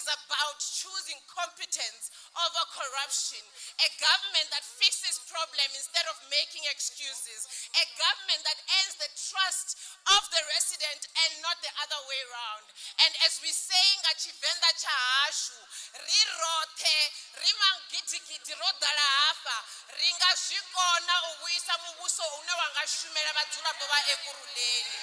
is about choosing competence over corruption, a government that fixes problems instead of making excuses, a government that earns the trust of the resident and not the other way around. And as we say nga Chivenda chahashu, rirothe, rimangidigidi rodala hafa, ringa zvikona uwisa mubuso une wangashumela vadzulapo va Ekurhuleni.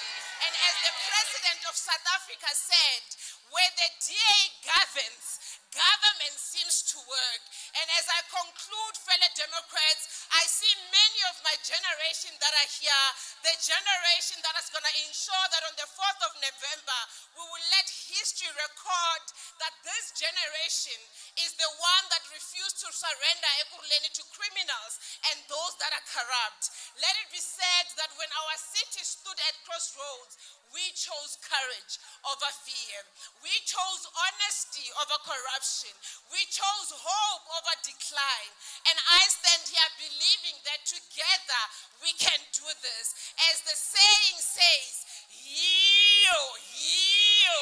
And as the President of South Africa said, where the DA governs, government seems to work. And as I conclude, fellow Democrats, I see many of my generation that are here, the generation that is going to ensure that on the 4th of November, we will let history record that this generation is the one that refused to surrender Ekurhuleni to criminals and those that are corrupt. Let it be said that when our city stood at crossroads, we chose courage over fear. We chose honesty over corruption. We chose hope over decline. And I stand here believing that together we can do this. As the saying says, yiyo, yiyo,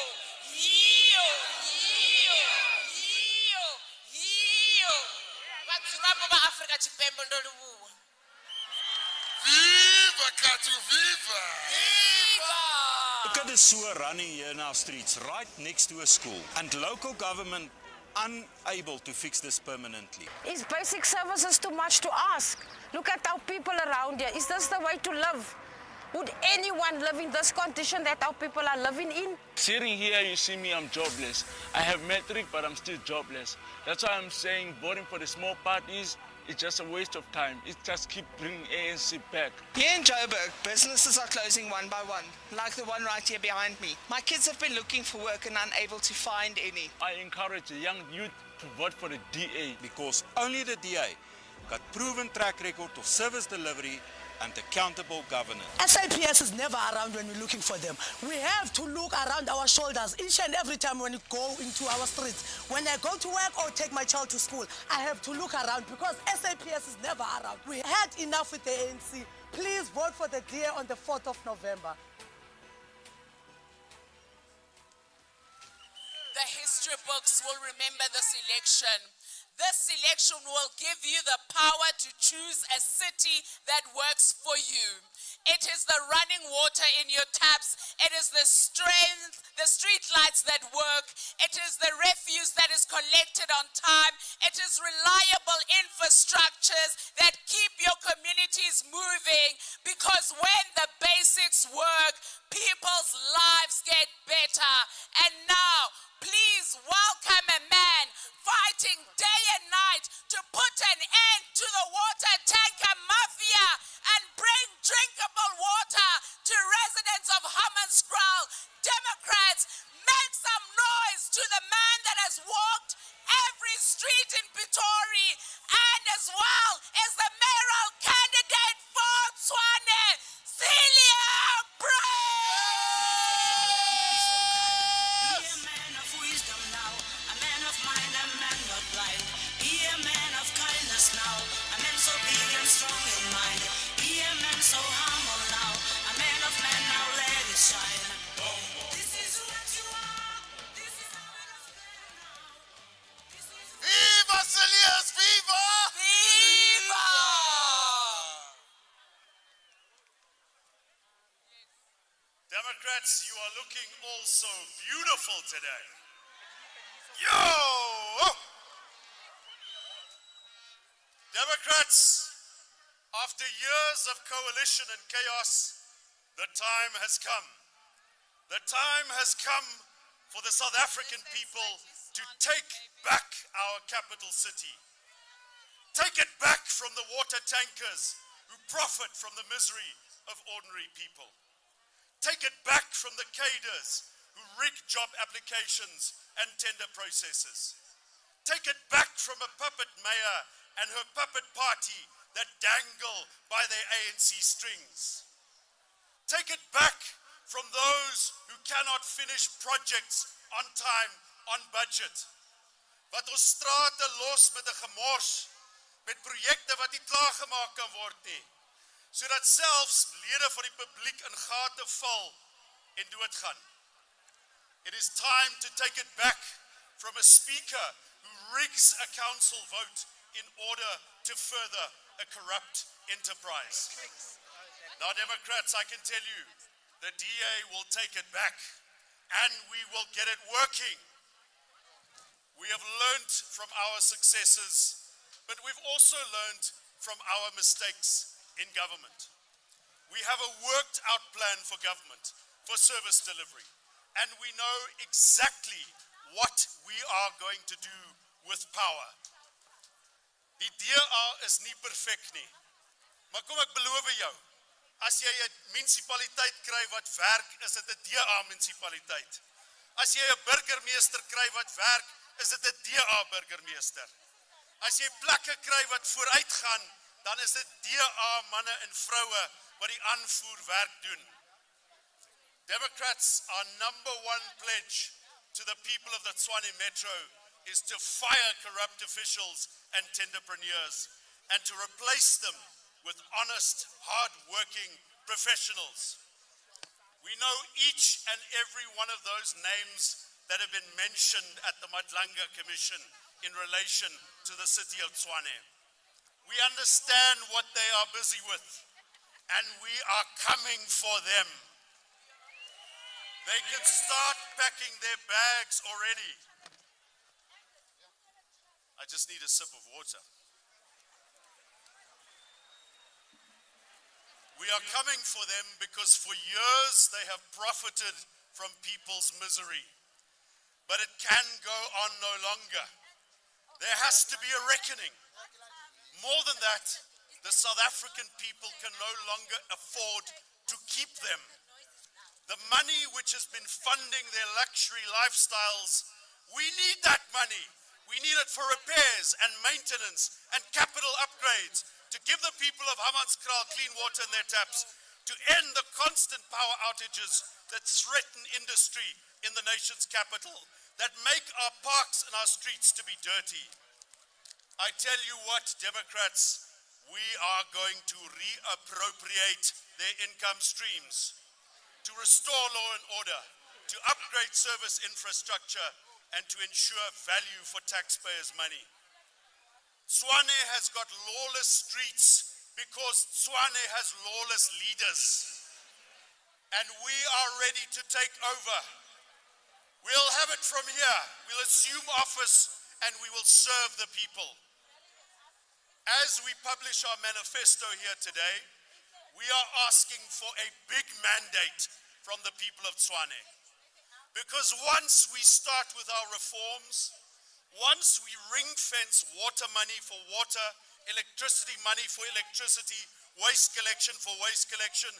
yiyo, yiyo, yiyo, yiyo. Vadzulapo va Afrika Chipembe ndolubuwa. Viva Katu, viva! Look at the sewer running here in our streets, right next to a school, and local government unable to fix this permanently. Is basic services too much to ask? Look at our people around here. Is this the way to live? Would anyone live in this condition that our people are living in? Sitting here, you see me, I'm jobless. I have metric, but I'm still jobless. That's why I'm saying voting for the small parties, it's just a waste of time. It just keep bringing ANC back. Here in Joburg, businesses are closing one by one, like the one right here behind me. My kids have been looking for work and unable to find any. I encourage the young youth to vote for the DA. Because only the DA got proven track record of service delivery and accountable governance. SAPS is never around when we're looking for them. We have to look around our shoulders each and every time when we go into our streets. When I go to work or take my child to school, I have to look around because SAPS is never around. We had enough with the ANC. Please vote for the DA on the 4th of November. The history books will remember this election. This election will give you the power to choose a city that works for you. It is the running water in your taps. It is the strength, the street lights that work. It is the refuse that is collected on time. It is reliable infrastructures that keep your communities moving, because when the basics work, people's lives get better. And now, please welcome a man fighting day and night to put an end to the water tanker mafia and bring drinkable water to residents of Hammanskraal. Democrats, make some noise to the man that has walked every street in Pretoria and as well as the mayoral candidate for Tshwane, Celia Bray. Viva Celias, viva! Viva! Democrats, you are looking all so beautiful today. Yo! Democrats, after years of coalition and chaos, the time has come. The time has come for the South African people to take back our capital city. Take it back from the water tankers who profit from the misery of ordinary people. Take it back from the cadres who rig job applications and tender processes. Take it back from a puppet mayor and her puppet party that dangle by their ANC strings. Take it back from those who cannot finish projects on time, on budget. Wat ons strate los met 'n gemors, met projekte wat nie klaargemaak kan word nie, sodat selfs lede van die publiek in gate val en doodgaan. It is time to take it back from a speaker who rigs a council vote in order to further a corrupt enterprise. Now, Democrats, I can tell you, the DA will take it back and we will get it working. We have learned from our successes, but we've also learned from our mistakes in government. We have a worked out plan for government, for service delivery, and we know exactly what we are going to do with power. Die DA is nie perfek nie, maar kom ek beloof jou, as jy 'n munisipaliteit kry wat werk, is dit 'n DA munisipaliteit. As jy 'n burgemeester kry wat werk, is dit 'n DA burgemeester. As jy plekke kry wat vooruit gaan, dan is dit DA manne en vroue wat die aanvoerwerk doen. Democrats, our #1 pledge to the people of the Tshwane Metro is to fire corrupt officials and tenderpreneurs and to replace them with honest, hard-working professionals. We know each and every one of those names that have been mentioned at the Madlanga Commission in relation to the city of Tshwane. We understand what they are busy with, and we are coming for them. They can start packing their bags already. I just need a sip of water. We are coming for them because for years they have profited from people's misery. But it can go on no longer. There has to be a reckoning. More than that, the South African people can no longer afford to keep them. The money which has been funding their luxury lifestyles, we need that money. We need it for repairs and maintenance and capital upgrades, to give the people of Hammanskraal clean water in their taps, to end the constant power outages that threaten industry in the nation's capital, that make our parks and our streets to be dirty. I tell you what, Democrats, we are going to reappropriate their income streams, to restore law and order, to upgrade service infrastructure, and to ensure value for taxpayers' money. Tshwane has got lawless streets because Tshwane has lawless leaders. And we are ready to take over. We'll have it from here. We'll assume office and we will serve the people. As we publish our manifesto here today, we are asking for a big mandate from the people of Tshwane. Because once we start with our reforms, once we ring-fence water money for water, electricity money for electricity, waste collection for waste collection,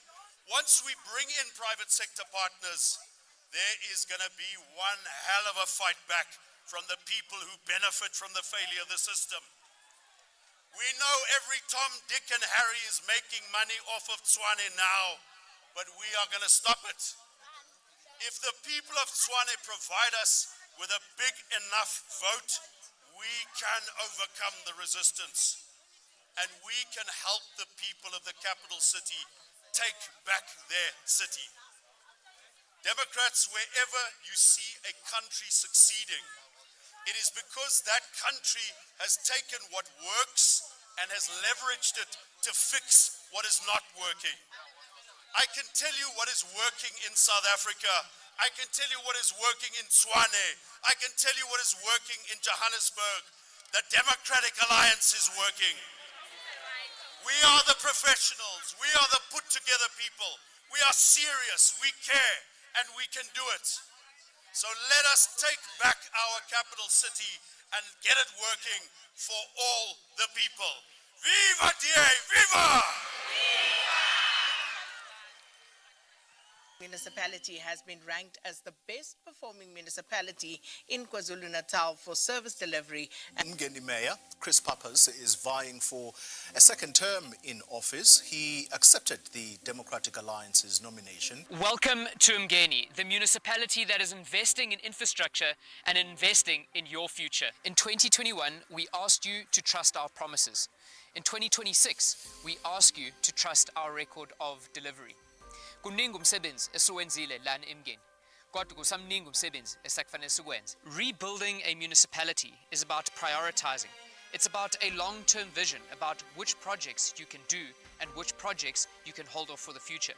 once we bring in private sector partners, there is going to be one hell of a fight back from the people who benefit from the failure of the system. We know every Tom, Dick and Harry is making money off of Tshwane now, but we are going to stop it. If the people of Tshwane provide us with a big enough vote, we can overcome the resistance. And we can help the people of the capital city take back their city. Democrats, wherever you see a country succeeding, it is because that country has taken what works and has leveraged it to fix what is not working. I can tell you what is working in South Africa. I can tell you what is working in Tshwane. I can tell you what is working in Johannesburg. The Democratic Alliance is working. We are the professionals. We are the put-together people. We are serious. We care. And we can do it. So let us take back our capital city and get it working for all the people. Viva DA! Viva! Municipality has been ranked as the best performing municipality in KwaZulu-Natal for service delivery. Umgeni Mayor Chris Pappas is vying for a second term in office. He accepted the Democratic Alliance's nomination. Welcome to Umgeni, the municipality that is investing in infrastructure and investing in your future. In 2021, we asked you to trust our promises. In 2026, we ask you to trust our record of delivery. Kuningi umsebenzi esiwenzile lana eMgeni. kodwa kusamningi umsebenzi esekufanele sikwenze. Rebuilding a municipality is about prioritizing. It's about a long-term vision about which projects you can do and which projects you can hold off for the future.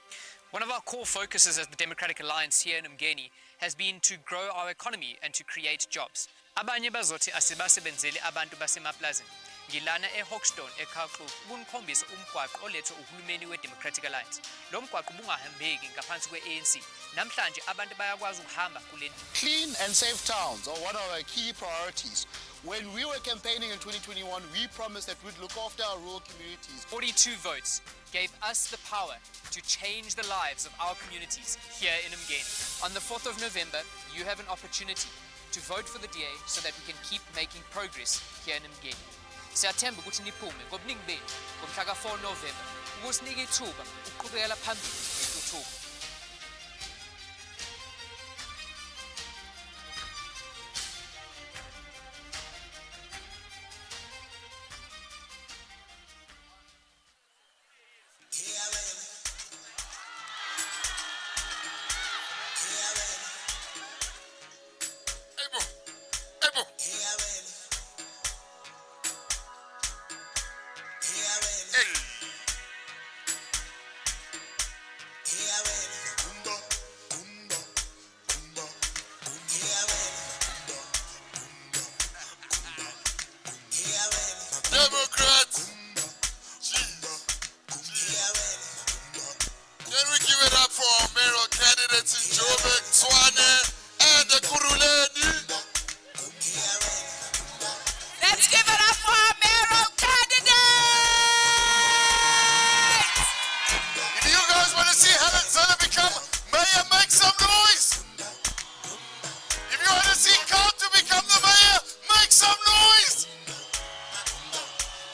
One of our core focuses as the Democratic Alliance here in Mgeni has been to grow our economy and to create jobs. Abanye bazothi asibasebenzeli abantu basemaplazini. Ngilana eHawkstone eKhartoum kunikhombisa umgwaqo olethwe uhulumeni weDemocratic Alliance. Lo mgwaqo ubungahambeki ngaphansi kwe-ANC. Namhlanje abantu bayakwazi ukuhamba kule. Clean and safe towns are one of our key priorities. When we were campaigning in 2021, we promised that we'd look after our rural communities. 42 votes gave us the power to change the lives of our communities here in Mgeni. On the 4th of November, you have an opportunity to vote for the DA so that we can keep making progress here in Mgeni. Siyathemba ukuthi niphume ngobuningi benu ngomhla ka-4 November ukusinika ithuba ukuqhubekela phambili nentuthuko. Democrats! Can we give it up for our mayoral candidates in Joburg, Tshwane, and Ekurhuleni? Let's give it up for our mayoral candidates! If you guys want to see Helen Zille become mayor, make some noise! If you want to see Carl to become the mayor, make some noise!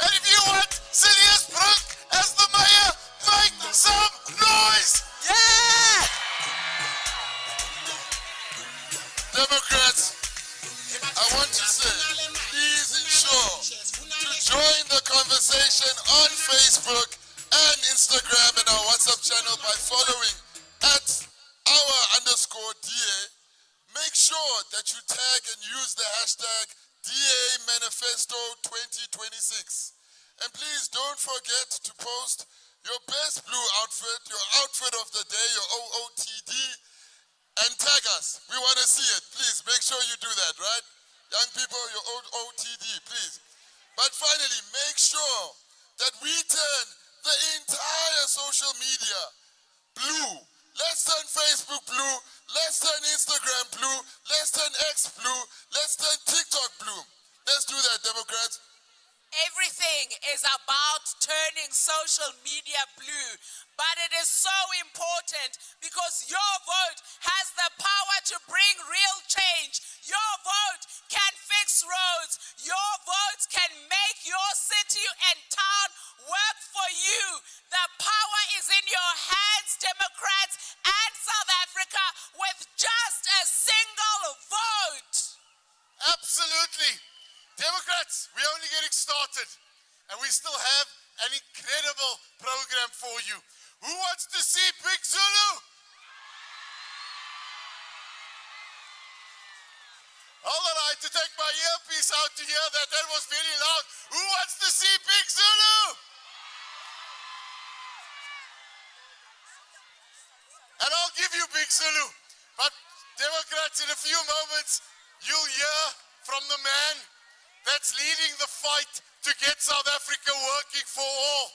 And if you want Silius Brooke as the mayor, make some noise! Yeah! Democrats, I want to say, please ensure to join the conversation on Facebook and Instagram and our WhatsApp channel by following @our_DA. Make sure that you tag and use the hashtag DA Manifesto 2026. And please don't forget to post your best blue outfit, your outfit of the day, your OOTD, and tag us. We want to see it. Please make sure you do that, right? Young people, your OOTD, please. But finally, make sure that we turn the entire social media blue. Let's turn Facebook blue. Let's turn Instagram blue. Let's turn X blue. Let's turn TikTok blue. Let's do that, Democrats. Everything is about turning social media blue. But it is so important because your vote has the power to bring real change. Your vote can fix roads. Your vote can make your city and town work for you. The power is in your hands, Democrats and South Africa, with just a single vote. Absolutely. Democrats, we're only getting started. And we still have an incredible program for you. Who wants to see Big Zulu? Hold on, I had to take my earpiece out to hear that. That was very loud. Who wants to see Big Zulu? And I'll give you Big Zulu. But Democrats, in a few moments, you'll hear from the man that's leading the fight to get South Africa working for all.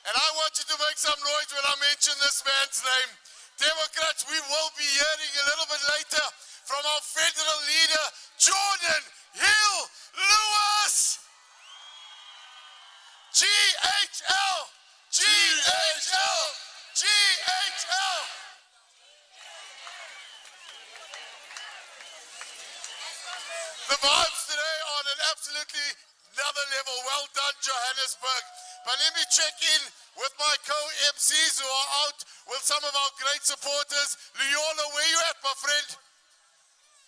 And I want you to make some noise when I mention this man's name. Democrats, we will be hearing a little bit later from our federal leader, Jordan Hill Lewis. GHL, GHL, GHL. The vibes today are on an absolutely another level. Well done, Johannesburg. But let me check in with my co-MCs who are out with some of our great supporters. Leola, where you at, my friend?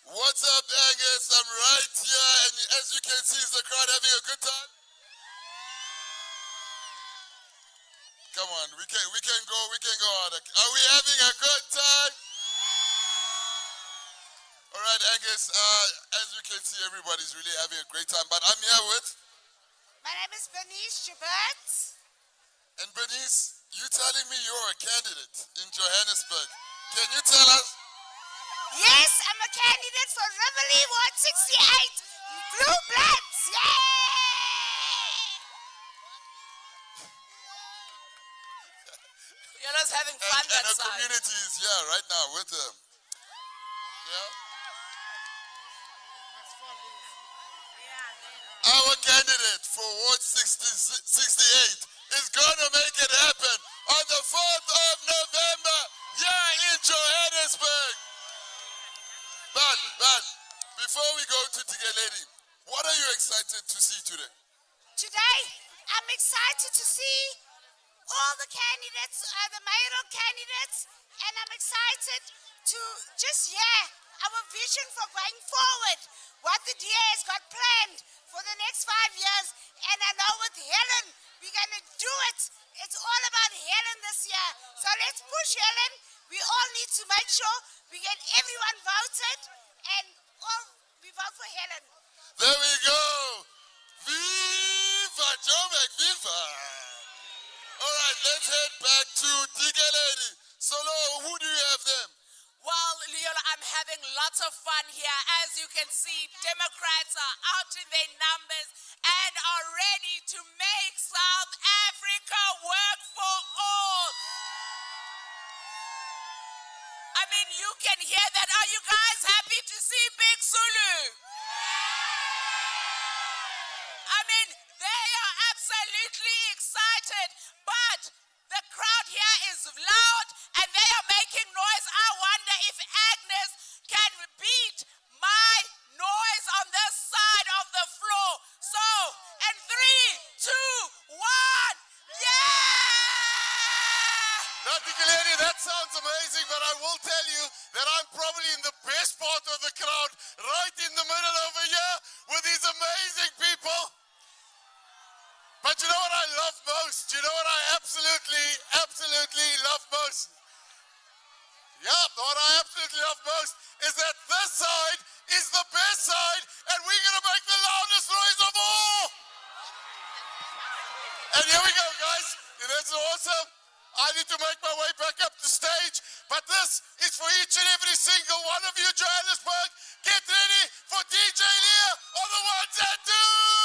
What's up, Angus? I'm right here, and as you can see, is the crowd having a good time? Come on, we can go harder. Are we having a good time? All right, Angus, as you can see, everybody's really having a great time, but I'm here with... My name is Bernice Jabert. And Bernice, you telling me you're a candidate in Johannesburg. Can you tell us? Yes, I'm a candidate for Rivoli Ward 68. Blue Bloods, yay! Yellow's having fun And that the side. community is here right now with them. Yeah? Our candidate for Ward 68 is going to make it happen on the 4th of November here in Johannesburg. But, before we go to Tigeledi, what are you excited to see today? Today, I'm excited to see all the candidates, the mayoral candidates, and I'm excited to just hear our vision for going forward, what the DA has got planned for the next 5 years. And I know with Helen, we're going to do it. It's all about Helen this year. So let's push Helen. We all need to make sure we get everyone voted and all we vote for Helen. There we go. Viva Joburg, viva. All right, let's head back to Tigeledi. Solo, who do you have them? Well, Leola, I'm having lots of fun here. As you can see, Democrats are out in their numbers and are ready to make South Africa work for all. I mean, you can hear that. Are you guys happy to see Big Zulu? I mean, they are absolutely excited, but the crowd here is loud and they are making noise. I wonder if Agnes can beat my noise on this side of the floor. So, and 3, 2, 1, yeah! Now, Tigeledi, that sounds amazing, but I will tell you that I'm probably in the best part of the crowd, right in the middle over here with these amazing people. But you know what I love most? You know what I absolutely love most? Yeah, what I absolutely love most is that this side is the best side, and we're going to make the loudest noise of all. And here we go, guys. That's awesome. I need to make my way back up the stage, but this is for each and every single one of you, Johannesburg. Get ready for DJ Leah on the ones and twos.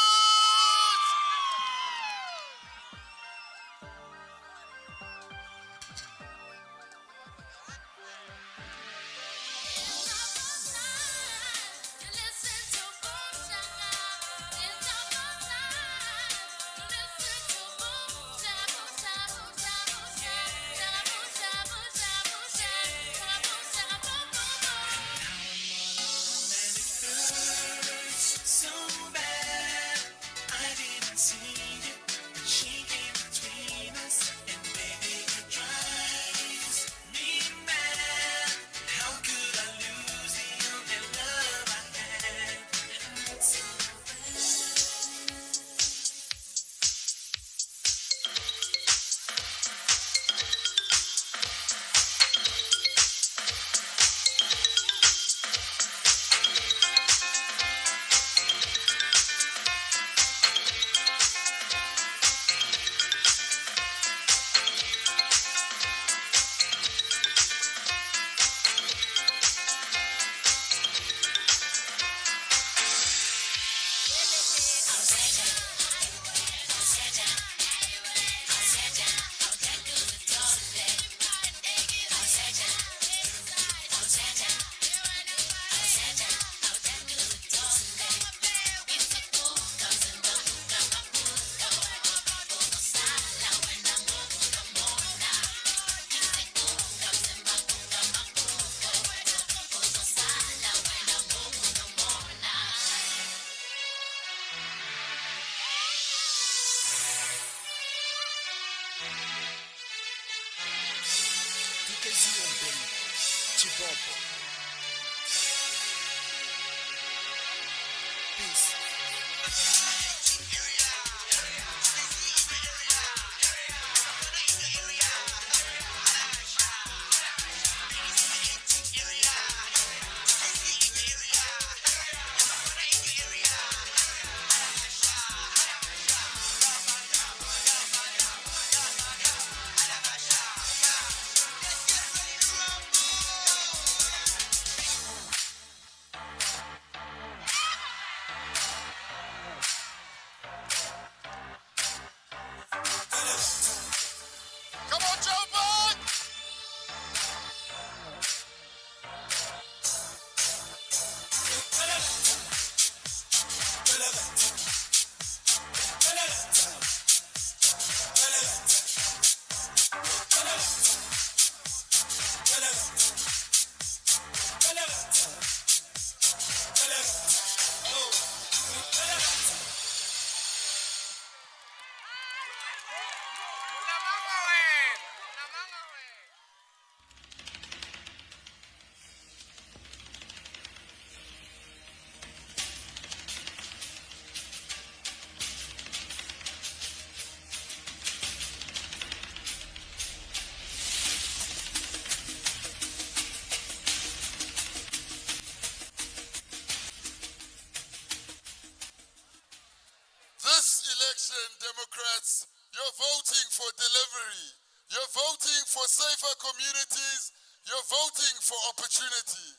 Attention, Democrats. You're voting for delivery. You're voting for safer communities. You're voting for opportunity.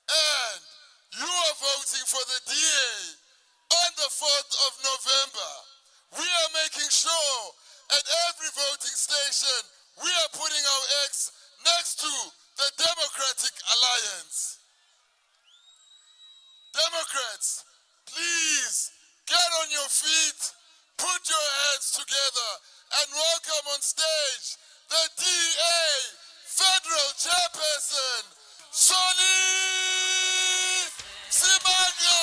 And you are voting for the DA on the 4th of November. We are making sure at every voting station we are putting our eggs next to the Democratic Alliance. Democrats, please get on your feet, put your hands together, and welcome on stage the DA Federal Chairperson, Sonny Simanga.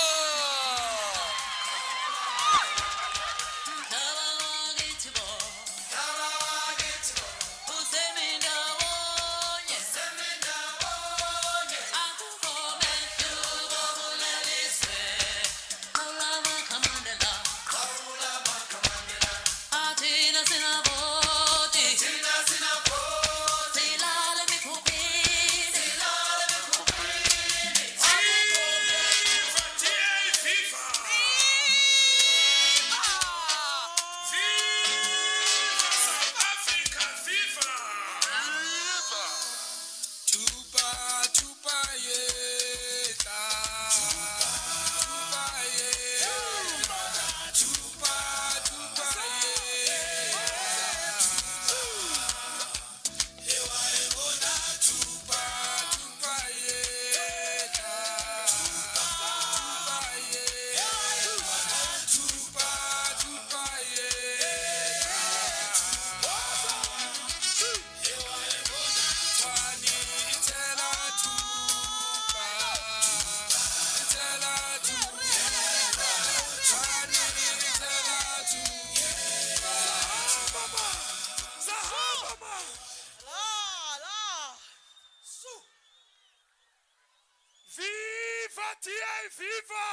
Viva!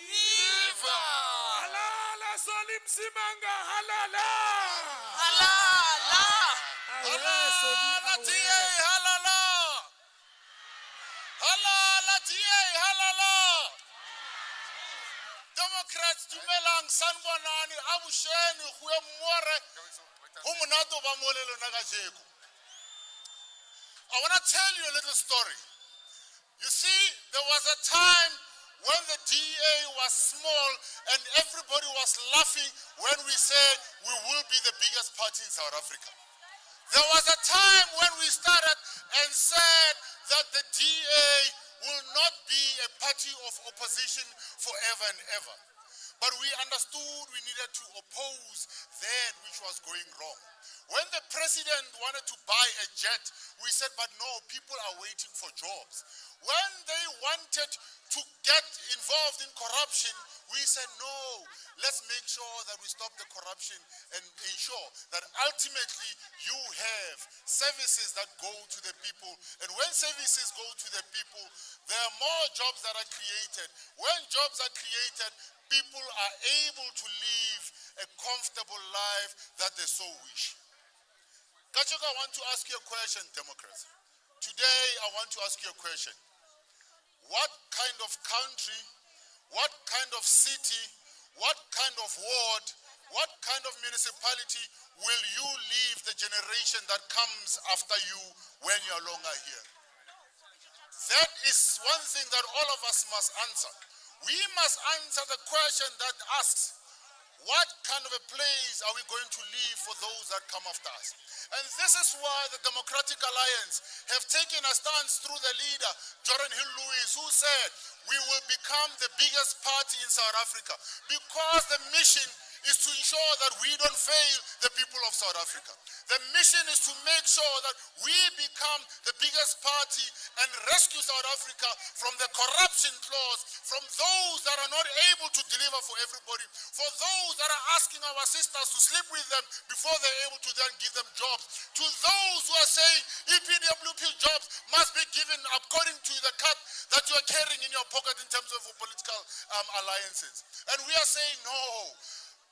Viva! Halala Solim Simanga, halala! Halala! Halala DA, halala! Halala DA, halala! Democrats dumelang sanbonani abusheni khuye mmore ho monato ba molelo na kajeko. I want to tell you a little story. You see, there was a time when the DA was small and everybody was laughing when we said we will be the biggest party in South Africa. There was a time when we started and said that the DA will not be a party of opposition forever and ever. But we understood we needed to oppose that which was going wrong. When the president wanted to buy a jet, we said, but no, people are waiting for jobs. When they wanted to get involved in corruption, we said, no, let's make sure that we stop the corruption and ensure that ultimately you have services that go to the people. And when services go to the people, there are more jobs that are created. When jobs are created, people are able to live a comfortable life that they so wish. Kachoko, I want to ask you a question, Democrats. Today, I want to ask you a question. What kind of country, what kind of city, what kind of ward, what kind of municipality will you leave the generation that comes after you when you're no longer here? That is one thing that all of us must answer. We must answer the question that asks, what kind of a place are we going to leave for those that come after us? And this is why the Democratic Alliance have taken a stance through the leader, Jordan Hill Lewis, who said, we will become the biggest party in South Africa because the mission is to ensure that we don't fail the people of South Africa. The mission is to make sure that we become the biggest party and rescue South Africa from the corruption clause, from those that are not able to deliver for everybody, for those that are asking our sisters to sleep with them before they're able to then give them jobs, to those who are saying EPWP jobs must be given according to the cut that you are carrying in your pocket in terms of political alliances. And we are saying no.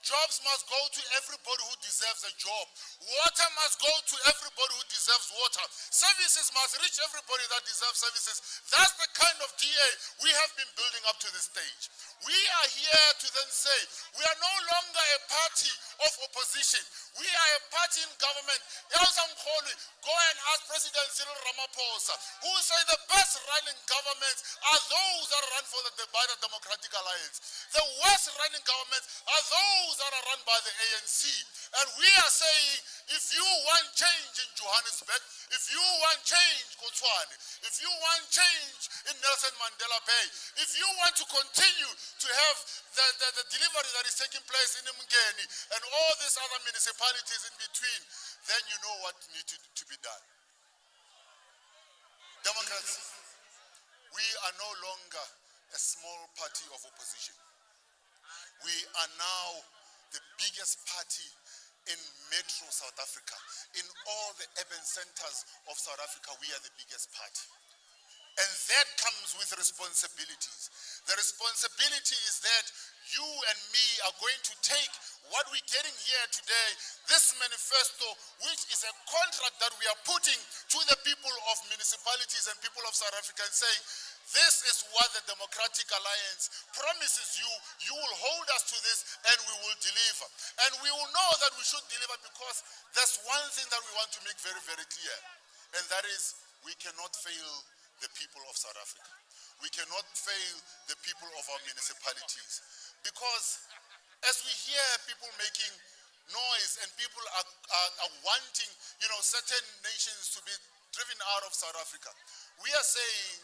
Jobs must go to everybody who deserves a job. Water must go to everybody who deserves water. Services must reach everybody that deserves services. That's the kind of DA we have been building up to this stage. We are here to then say, we are no longer a party of opposition. We are a party in government. Go and ask President Cyril Ramaphosa, who say the best running governments are those that run for the Democratic Alliance. The worst running governments are those that are run by the ANC. And we are saying, if you want change in Johannesburg, if you want change, Botswana, if you want change in Nelson Mandela Bay, if you want to continue to have the delivery that is taking place in Mngeni and all these other municipalities in between, then you know what needs to be done. Democrats, we are no longer a small party of opposition. We are now the biggest party in Metro South Africa. In all the urban centers of South Africa, we are the biggest party. And that comes with responsibilities. The responsibility is that you and me are going to take what we're getting here today, this manifesto, which is a contract that we are putting to the people of municipalities and people of South Africa, and saying, this is what the Democratic Alliance promises you. You will hold us to this and we will deliver. And we will know that we should deliver because there's one thing that we want to make very, very clear. And that is, we cannot fail the people of South Africa. We cannot fail the people of our municipalities. Because as we hear people making noise and people are wanting, certain nations to be driven out of South Africa, we are saying,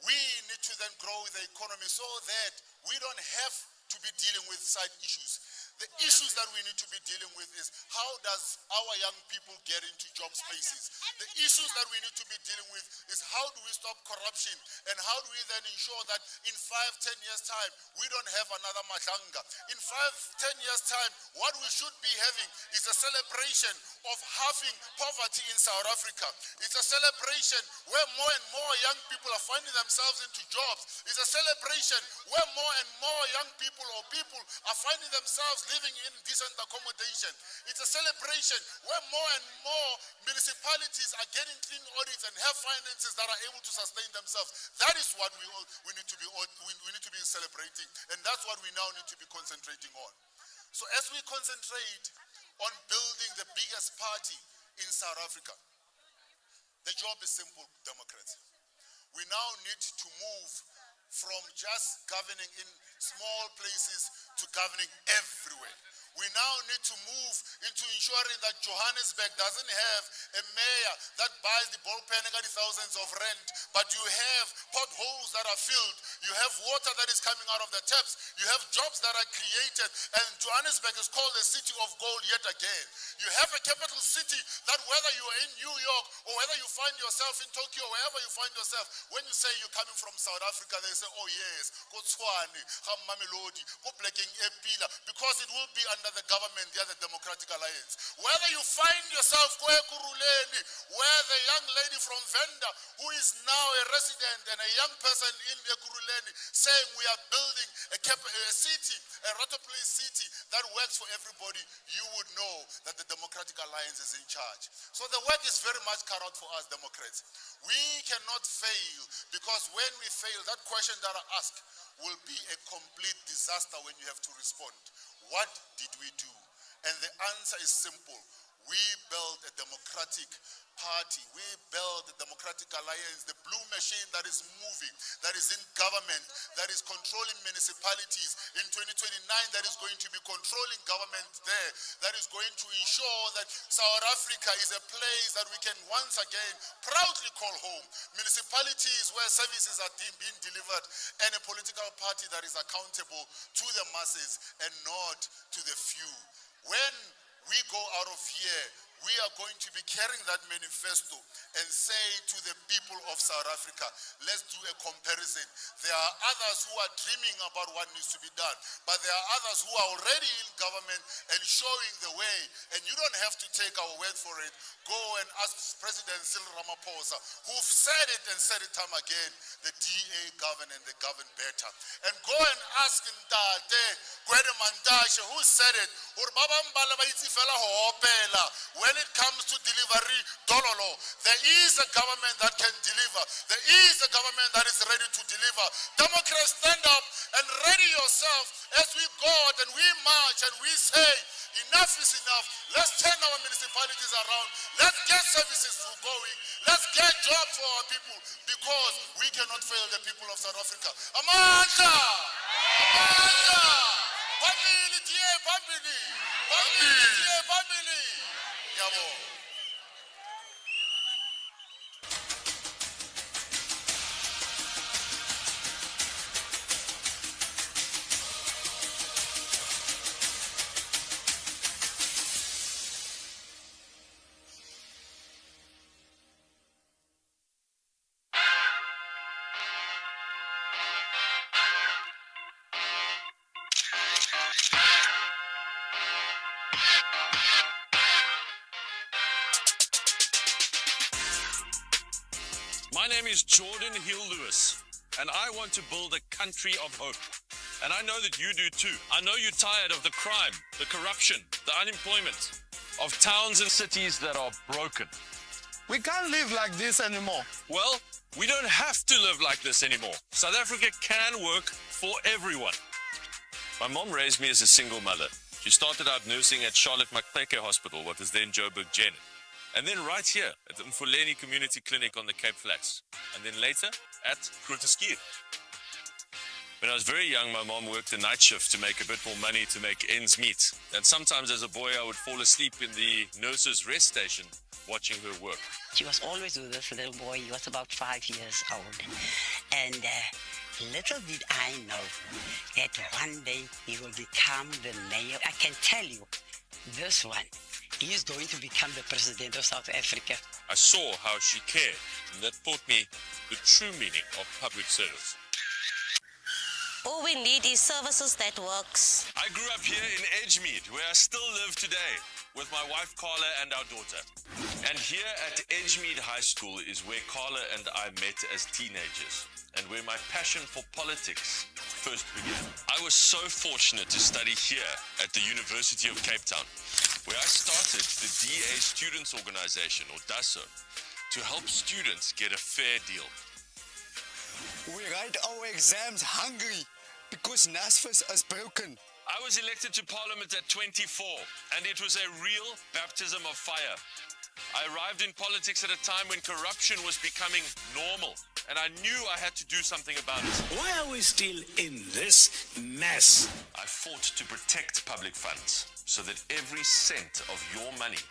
we need to then grow the economy so that we don't have to be dealing with side issues. The issues that we need to be dealing with is how does our young people get into job spaces? The issues that we need to be dealing with is how do we stop corruption and how do we then ensure that in 5-10 years time we don't have another Madlanga. In 5-10 years time what we should be having is a celebration of halving poverty in South Africa. It's a celebration where more and more young people are finding themselves into jobs. It's a celebration where more and more young people or people are finding themselves living in decent accommodation. It's a celebration where more and more municipalities are getting clean audits and have finances that are able to sustain themselves. That is what we need to be celebrating, and that's what we now need to be concentrating on. So as we concentrate on building the biggest party in South Africa, the job is simple, Democrats. We now need to move from just governing in small places to governing everywhere. We now need to move into ensuring that Johannesburg doesn't have a mayor that buys the ballpen and got thousands of rent, but you have potholes that are filled, you have water that is coming out of the taps, you have jobs that are created, and Johannesburg is called the city of gold yet again. You have a capital city that whether you are in New York or whether you find yourself in Tokyo, wherever you find yourself, when you say you're coming from South Africa, they say, oh yes, go Tshwane, go Mamelodi, go Blacking Epila, because it will be under the government, the other Democratic Alliance. Whether you find yourself where the young lady from Venda, who is now a resident and a young person in Ekurhuleni, saying we are building a city, a Rotopoli city that works for everybody, you would know that the Democratic Alliance is in charge. So the work is very much cut out for us Democrats. We cannot fail, because when we fail, that question that I ask will be a complete disaster when you have to respond. What did we do? And the answer is simple. We built a democratic party. We built the Democratic Alliance, the blue machine that is moving, that is in government, that is controlling municipalities. In 2029, that is going to be controlling government there, that is going to ensure that South Africa is a place that we can once again proudly call home. Municipalities where services are being delivered, and a political party that is accountable to the masses and not to the few. When we go out of here we are going to be carrying that manifesto and say to the people of South Africa, let's do a comparison. There are others who are dreaming about what needs to be done, but there are others who are already in government and showing the way, and you don't have to take our word for it. Go and ask President Cyril Ramaphosa, who've said it and said it time again, the DA govern and they govern better. And go and ask Ntate Gwede Mantashe, who said it, when it comes to delivery, dololo, there is a government that can deliver. There is a government that is ready to deliver. Democrats, stand up and ready yourself as we go out and we march and we say, enough is enough. Let's turn our municipalities around. Let's get services going. Let's get jobs for our people, because we cannot fail the people of South Africa. Amandla! Amandla! Phambili, DA, phambili! Phambili, DA, phambili! Yabo. My name is Jordan Hill-Lewis, and I want to build a country of hope. And I know that you do too. I know you're tired of the crime, the corruption, the unemployment, of towns and cities that are broken. We can't live like this anymore. Well, we don't have to live like this anymore. South Africa can work for everyone. My mom raised me as a single mother. She started out nursing at Charlotte Maxeke Hospital, what is then Joburg Janet. And then right here at the Mfuleni Community Clinic on the Cape Flats. And then later at Grooteskier. When I was very young, my mom worked a night shift to make a bit more money to make ends meet. And sometimes as a boy, I would fall asleep in the nurse's rest station watching her work. She was always with this little boy. He was about 5 years old. And little did I know that one day he will become the mayor. I can tell you, this one, he is going to become the president of South Africa. I saw how she cared, and that taught me the true meaning of public service. All we need is services that works. I grew up here in Edgemead, where I still live today, with my wife Carla and our daughter. And here at Edgemead High School is where Carla and I met as teenagers, and where my passion for politics first began. I was so fortunate to study here at the University of Cape Town, where I started the DA Students Organization, or DASO, to help students get a fair deal. We write our exams hungry because NSFAS is broken. I was elected to Parliament at 24, and it was a real baptism of fire. I arrived in politics at a time when corruption was becoming normal, and I knew I had to do something about it. Why are we still in this mess? I fought to protect public funds so that every cent of your money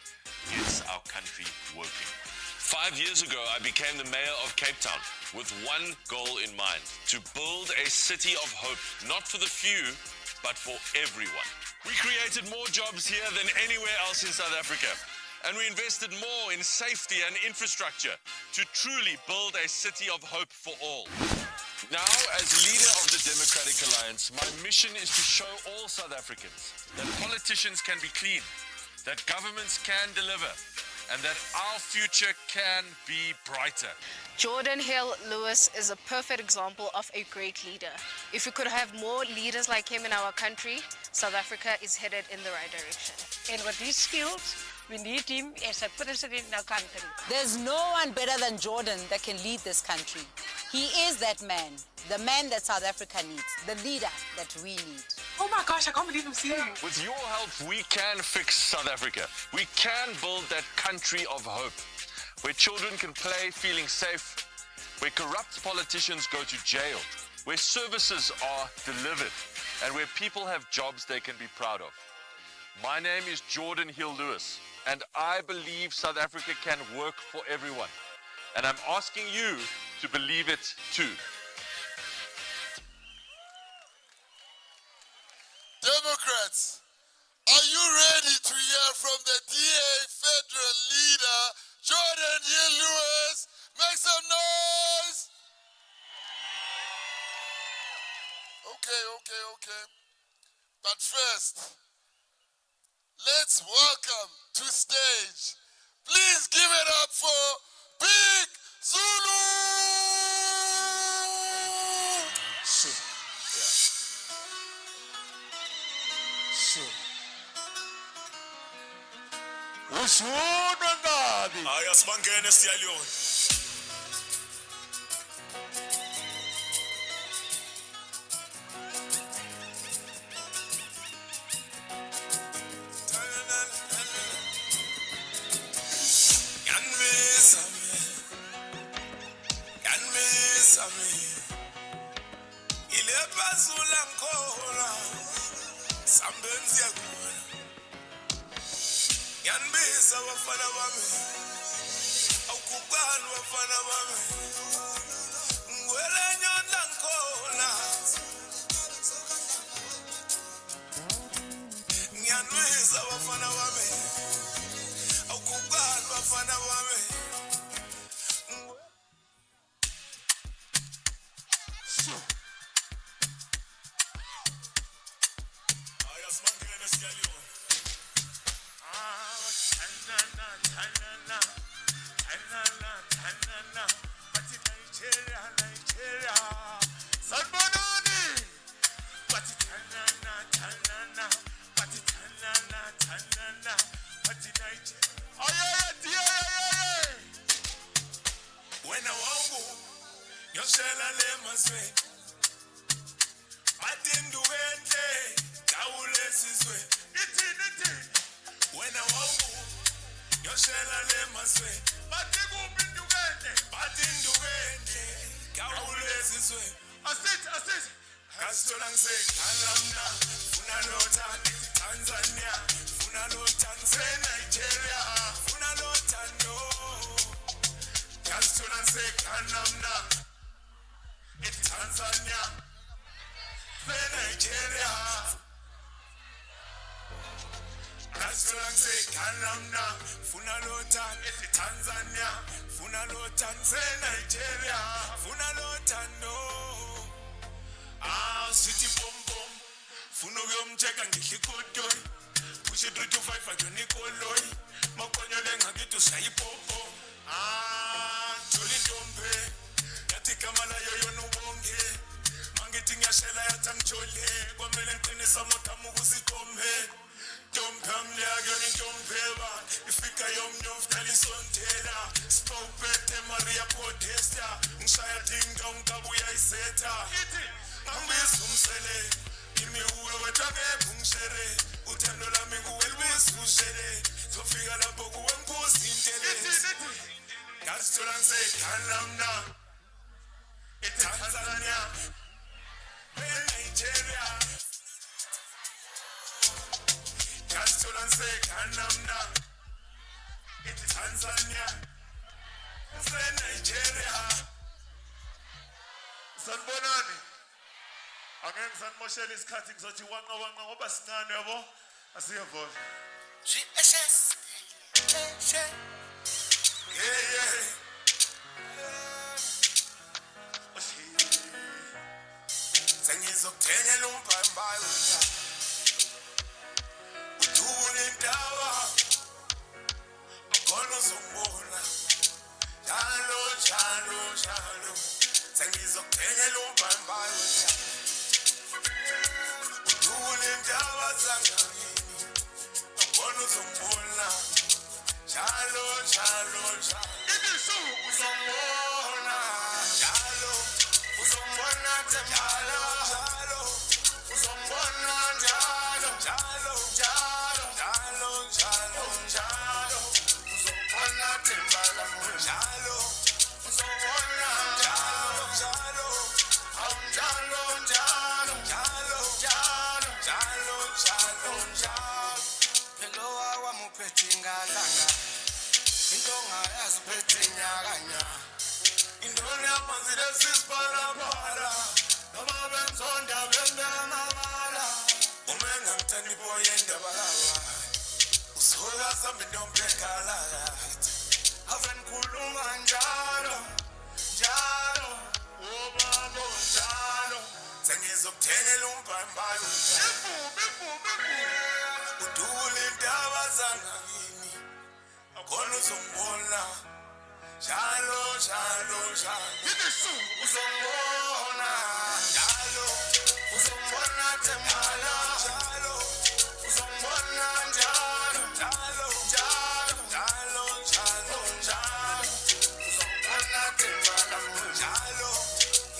gets our country working. 5 years ago, I became the mayor of Cape Town with one goal in mind: to build a city of hope, not for the few, but for everyone. We created more jobs here than anywhere else in South Africa. And we invested more in safety and infrastructure to truly build a city of hope for all. Now, as leader of the Democratic Alliance, my mission is to show all South Africans that politicians can be clean, that governments can deliver, and that our future can be brighter. Jordan Hill-Lewis is a perfect example of a great leader. If we could have more leaders like him in our country, South Africa is headed in the right direction. And with these skills, we need him as a president in our country. There's no one better than Jordan that can lead this country. He is that man, the man that South Africa needs, the leader that we need. Oh my gosh, I can't believe I'm seeing him. With your help, we can fix South Africa. We can build that country of hope, where children can play feeling safe, where corrupt politicians go to jail, where services are delivered, and where people have jobs they can be proud of. My name is Jordan Hill-Lewis, and I believe South Africa can work for everyone. And I'm asking you to believe it too. Democrats, Are you ready to hear from the DA federal leader, Jordan Hill Lewis? Make some noise! Okay. But first, let's welcome to stage. Please give it up for Big Zulu! Ushudwa ngabi? Hayi asibangene siyaliyona. Yanmisa me. Ile basula ngikhola. Sambenzi yakona. Yanbiza bafana bami awukubani bafana bami ngwele nyonda ngikhona ngiyanbiza bafana bami awukubani bafana bami ayasibangene siyaliyona. Nigeria. Sanbonani. But tanana. But tanana. But Nigeria. Oh yeah. When I want yoshela le mazwe. Matindu wende. Kaule sizwe. Iti. When I want yoshela le mazwe. Matindu wende. Kaule sizwe. Asit. Kasitola ngise kalamna. Funa lota Tanzania. Funa lota ngise Nigeria. Funa lota no. Kasitola ngise kalamna. Tanzania. Funa Nigeria. Kasitola ngise kalamna. Funa lota Tanzania. Funa lota ngise Nigeria. Funa lota no. City bom. Funo yomcheka ngihlikotoyi. Push it 3 to 5 ajonikoloyi. Makonyo lenga gitu sayipopo. Joli dombe. Yathi kamala yoyo nubonge. Mangithi ngiyashela yathangijole. Kwamele ngiqinisa mothamo kusikombe. Dombe amliyake nintombeba. Ifika yomnyofu talisondela. Spokepete Maria Podesta. Ngishaya ding dong kabuya iseta. Ngambisa umsele, kimi uwe wetake bungshere, uthando lami kuwe lubusushere, zofika lapho kuwe mkhosi intelezi. Ngazithola ngiseKhalamna, eTanzania, eNigeria. Ngazithola ngiseKhalamna, eTanzania, eNigeria. Sanbonani. Angeke sanimoshela isikhathi ngizothi wanqa ngoba sincane yabo asiyevona GSS yeah sengizokuthengela umbhambayo uthule indawo khona uzongibona njalo sengizokuthengela umbhambayo uzombona njalo ibisuku uzombona njalo uzombona njalo uzombona njalo uzombona tembala njalo uzombona njalo Petingalanga Indonga yazipetinyakanya Indonga yamanzile sisipalapala Noma benzonda bembe amabala Umenga Utani boy enda balawa. Usola zambi ndombe kalakati. Aven kulunga njalo. Njalo. Obabo njalo. Sengizokuthengela umbhambalo. Udule indaba zangakini. Khona uzongibona. Njalo, njalo, njalo. Uzongibona. Njalo. Uzongibona temala. Njalo. Uzongibona njalo. Njalo, njalo, njalo, njalo, njalo. Uzongibona temala. Njalo.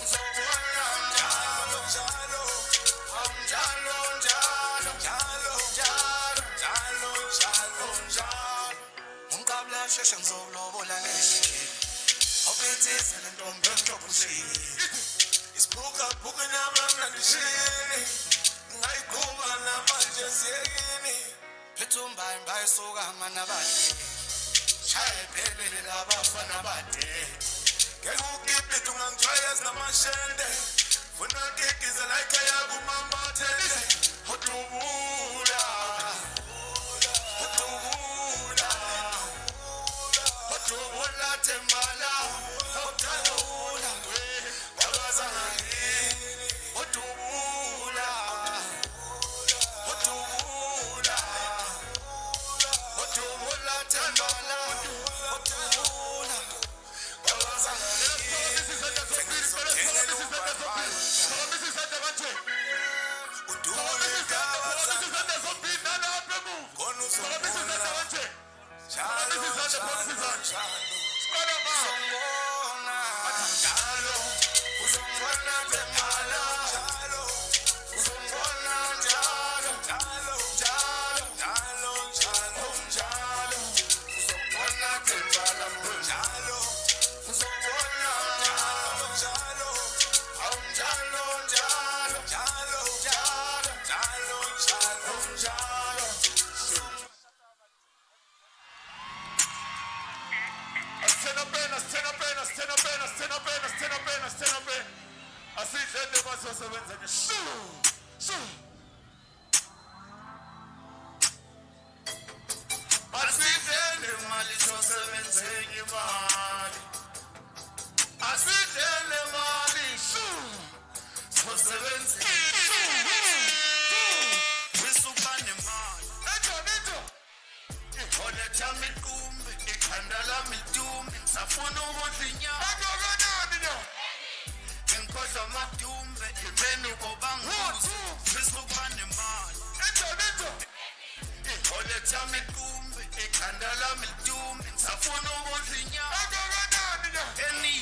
Uzongibona njalo, njalo. Njalo, njalo, njalo, njalo, njalo, njalo, njalo. Ungqabula sheshe ngizokulobola ngeshekeli. Obethise lentombi emhlophe. Isibuka buka namamnandishini. Ngayiqhuba namanje siyekini. Phethe umbayi mbayi soka manabade. Shaya ebhebele labafana bade. Ngeke ukiphi ungangijwaya ezinamashende. Funa kikize la ekhaya kumambathele. Udubula. Udubula. Udubula tembala. Udubula. Wabazangani. Udubula. Udubula. Udubula tembala. Udubula. Wabazangani. Sengizothengela umbhambalo. Udule indaba zangakini. Khona uzongibona. Njalo, njalo, njalo. Uzongibona. Njalo. Uzongibona temala. Njalo. Uzongibona njalo. Njalo, njalo, njalo, njalo, njalo. Uzongibona temala. Njalo. Uzongibona njalo, njalo. Njalo, njalo, njalo, njalo, njalo, njalo, njalo. Stand up, stand up, stand up, stand up, stand up, stand up. Asidlele bazosebenza nje. Asidlele mali zosebenza imali. Asidlele mali zosebenza. Wisubane mali. Ejo. Ihole chami kumbe ikhanda lami dumbe. Safuna ukudla inyama. Ngikhohlwa amadumbe imeni kobanguzi. Wisubane mali. Ejo. Ihole chami kumbe ikhanda lami dumbe. Safuna ukudla inyama. Eni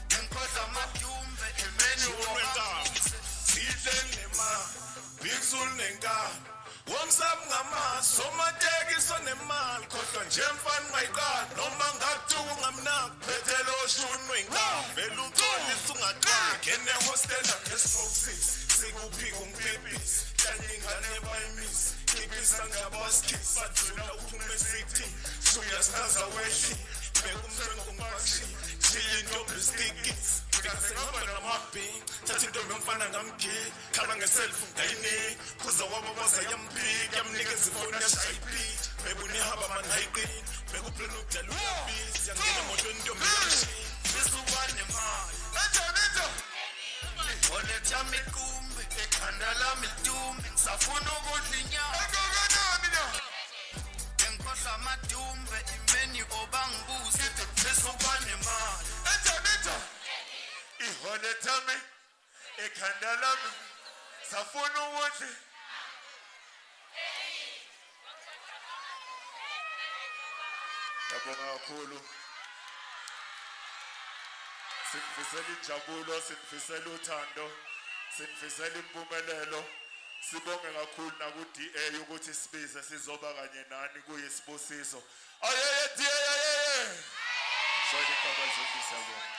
ngikhohlwa amadumbe imeni kobanguzi. Sidlele ma. Bigzul nenkani. Womsam ngamaso somatekiso nemali kodwa nje mfana ngayiqala noma ngakuthuka ngamnaki phethele oshunwe ingqondo vele utholisa ungaqala ngene hostel ngesifokisi sikuphika ungiphephisi kanye ingane bayimisi iphisa ngaboskisi sadlula uphume sithi suya saza wehli bekumsengo ngiphashi siyintombi stikisi ngasengihamba namabhingi thatha intombi yomfana ngamgili khala ngeselfu ngayini kuza wababaza yamphika yamnikeza ifoni yashayiphi bebunihaba mani hayiqini bekuplana ukudala uyabhizi yangena emotweni intombi yamshini Wisubane mali. Ejo. Ihole chami kumbe ikhanda lami dumbe. Safuna ukudla inyama. Ngikhohlwa amadumbe imeni obangibuzi. Wisubane mali. Ejo. Ihole chami ekhanda lami safuna ukudla. Ngiyabonga kakhulu. Sinifisela injabulo, sinifisela uthando, sinifisela impumelelo. Sibonge kakhulu naku-DA ukuthi sibize sizoba kanye nani kuyisibusiso. Ayeye DA. Shayini igaba zonke siyabonga.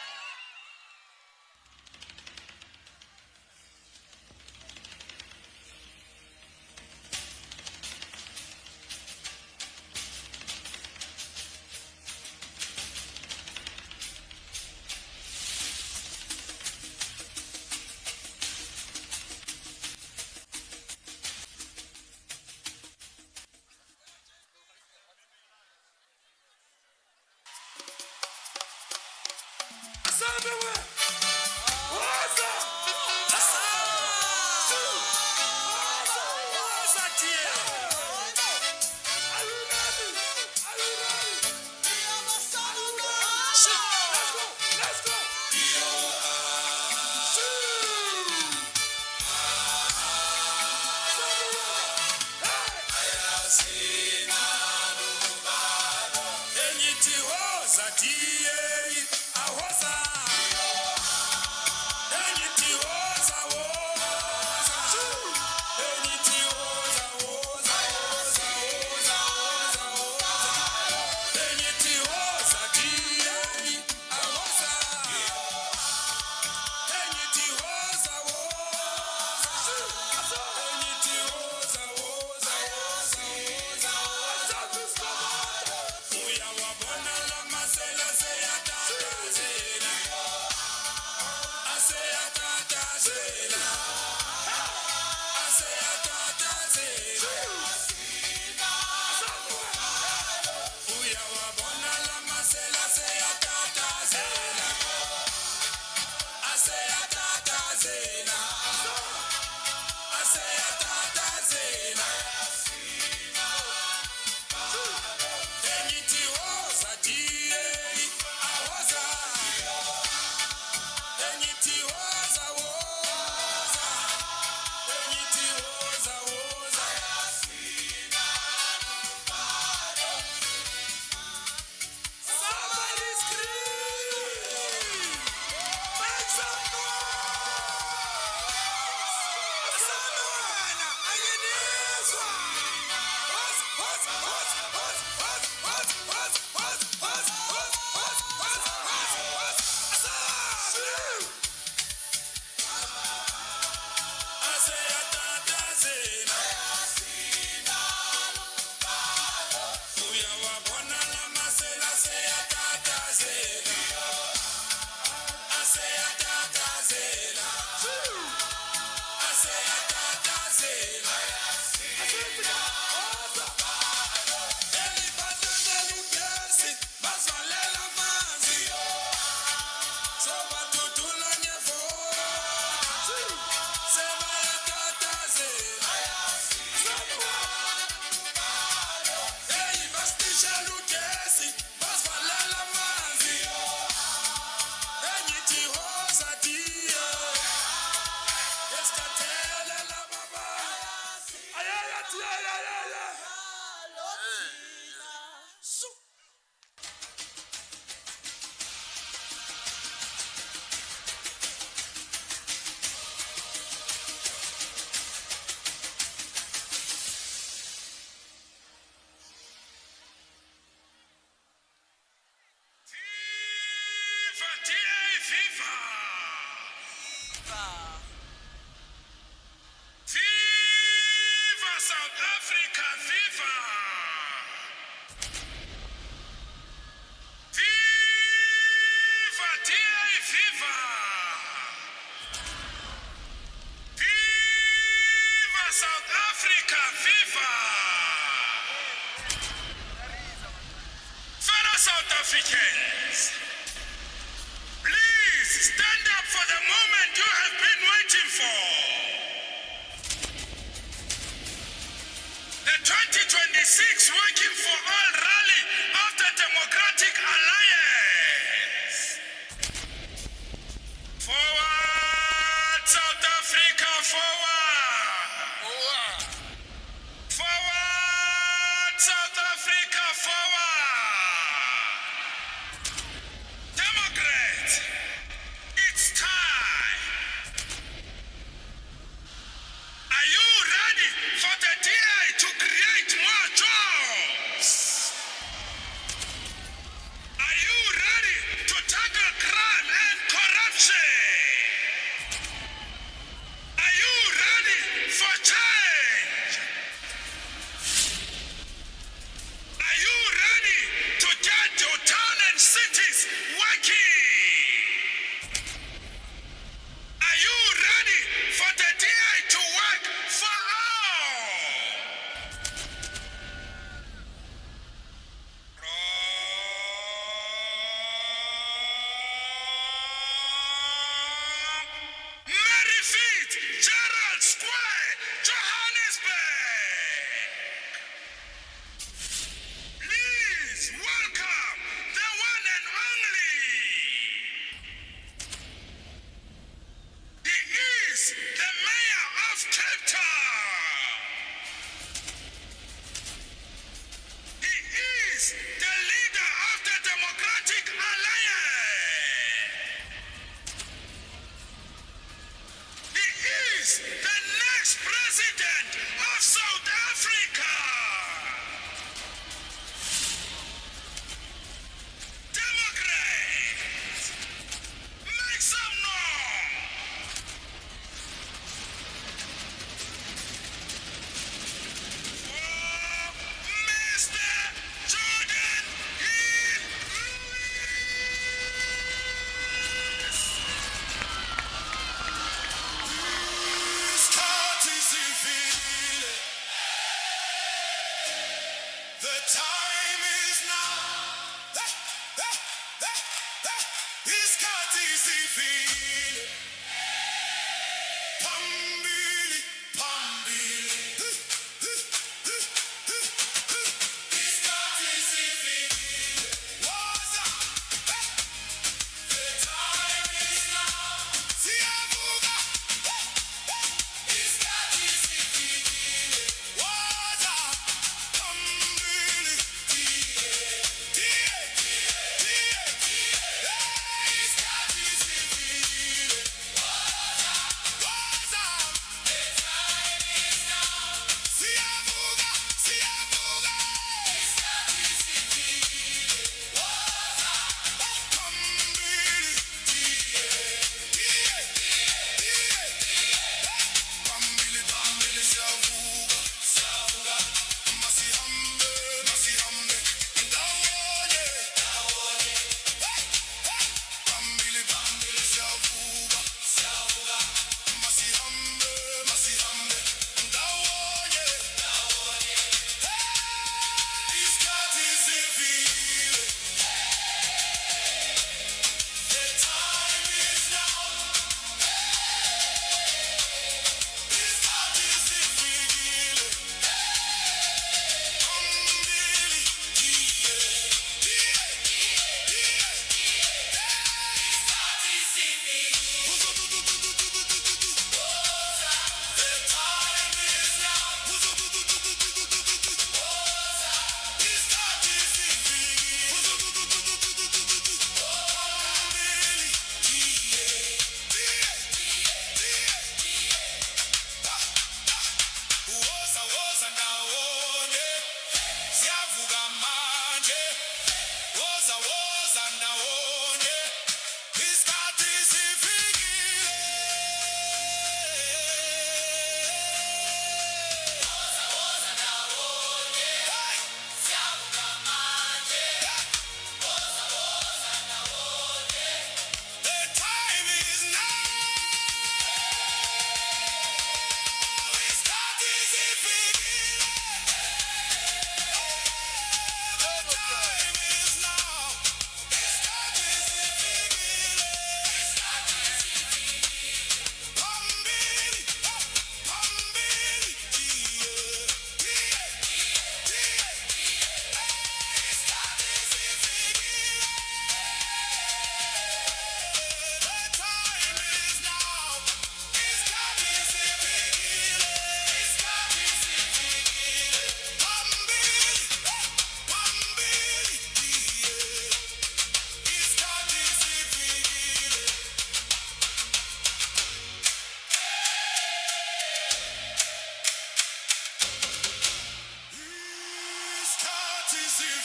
South Africans, please stand up for the moment you have been waiting for. The 2026 Working for All rally of the Democratic Alliance. Forward, South Africa, forward. Forward, South Africa, forward. Democrats, it's time. Are you ready for the DA to create more jobs?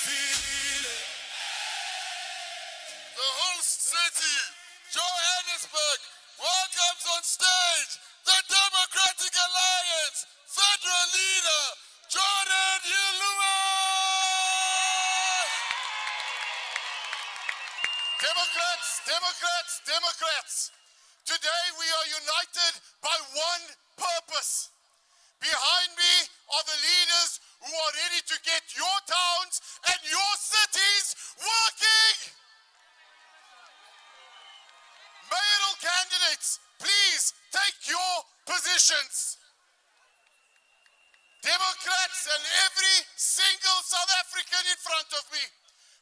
The host city, Johannesburg, welcomes on stage the Democratic Alliance federal leader, Jordan Lewis. Democrats, Democrats, Democrats. Today we are united by one purpose. Behind me are the leaders who are ready to get your towns and your cities working. Mayoral candidates, please take your positions. Democrats and every single South African in front of me,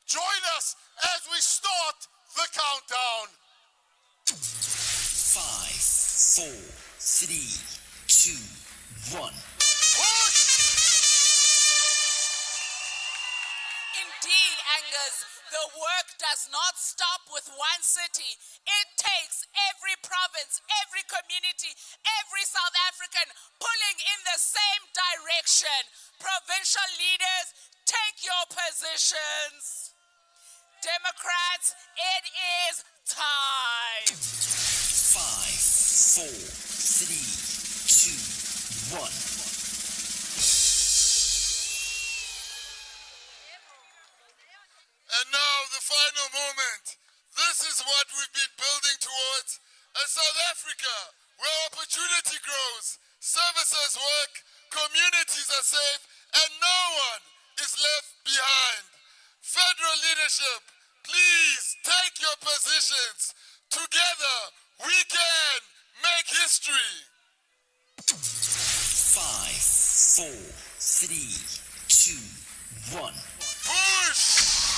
join us as we start the countdown. 5, 4, 3, 2, 1. Indeed, Angus, the work does not stop with one city. It takes every province, every community, every South African pulling in the same direction. Provincial leaders, take your positions. Democrats, it is time. 5, 4, 3, 2, 1. And now the final moment. This is what we've been building towards. A South Africa where opportunity grows, services work, communities are safe, and no one is left behind. Federal leadership, please take your positions. Together, we can make history. 5, 4, 3, 2, 1. Push!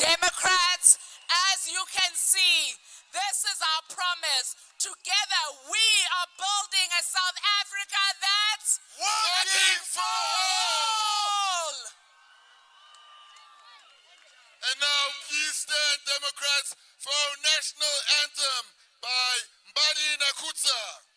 Democrats, as you can see, this is our promise. Together, we are building a South Africa that's working for all. And now, please stand, Democrats, for our national anthem by Mbadi Nakutsa.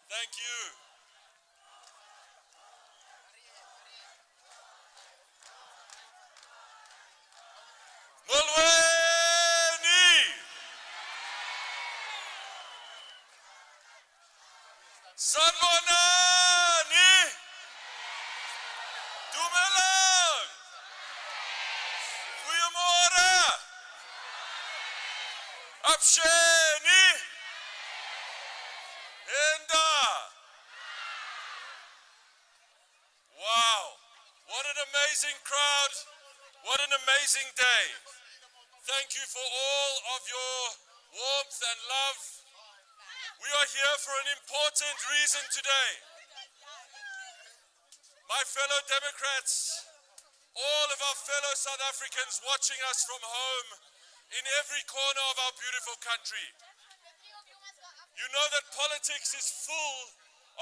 Thank you. Sanbonani! Dumelang! Goeiemôre! Absheni! Enda! Wow! What an amazing crowd! What an amazing day! Thank you for all of your warmth and love. We are here for an important reason today. My fellow Democrats, all of our fellow South Africans watching us from home in every corner of our beautiful country. You know that politics is full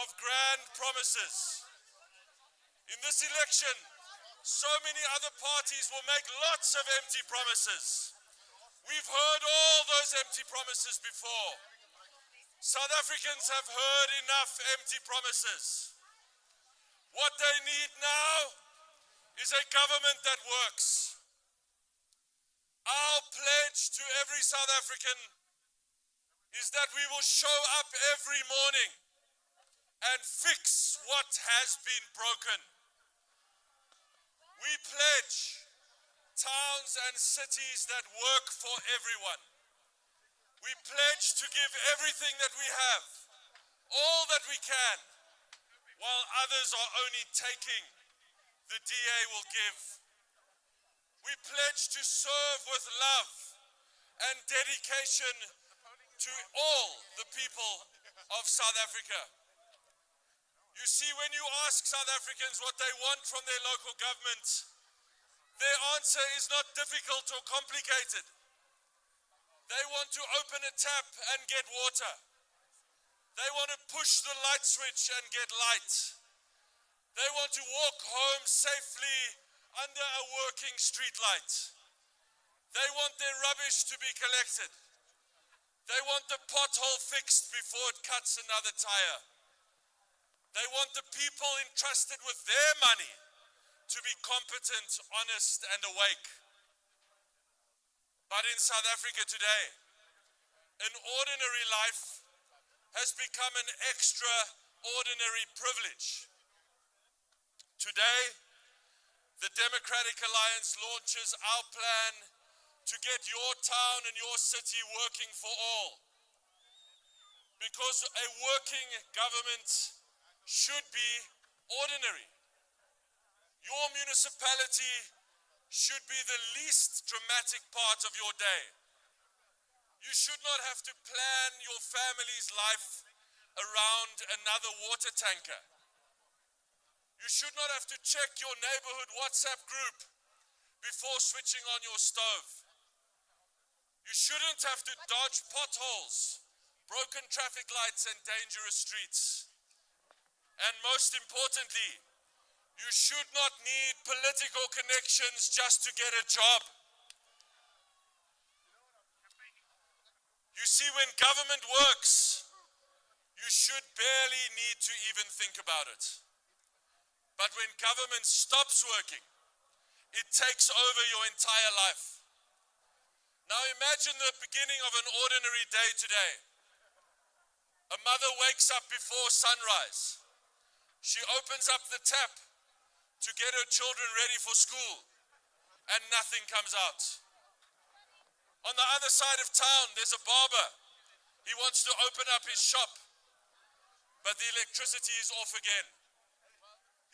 of grand promises. In this election, so many other parties will make lots of empty promises. We've heard all those empty promises before. South Africans have heard enough empty promises. What they need now is a government that works. Our pledge to every South African is that we will show up every morning and fix what has been broken. We pledge towns and cities that work for everyone. We pledge to give everything that we have, all that we can, while others are only taking the DA will give. We pledge to serve with love and dedication to all the people of South Africa. You see, when you ask South Africans what they want from their local government, their answer is not difficult or complicated. They want to open a tap and get water. They want to push the light switch and get light. They want to walk home safely under a working street light. They want their rubbish to be collected. They want the pothole fixed before it cuts another tire. They want the people entrusted with their money to be competent, honest, and awake. But in South Africa today, an ordinary life has become an extraordinary privilege. Today, the Democratic Alliance launches our plan to get your town and your city working for all. Because a working government should be ordinary. Your municipality should be the least dramatic part of your day. You should not have to plan your family's life around another water tanker. You should not have to check your neighborhood WhatsApp group before switching on your stove. You shouldn't have to dodge potholes, broken traffic lights, and dangerous streets. And most importantly, you should not need political connections just to get a job. You see, when government works, you should barely need to even think about it. But when government stops working, it takes over your entire life. Now imagine the beginning of an ordinary day today. A mother wakes up before sunrise. She opens up the tap to get her children ready for school, and nothing comes out. On the other side of town, there's a barber. He wants to open up his shop, but the electricity is off again.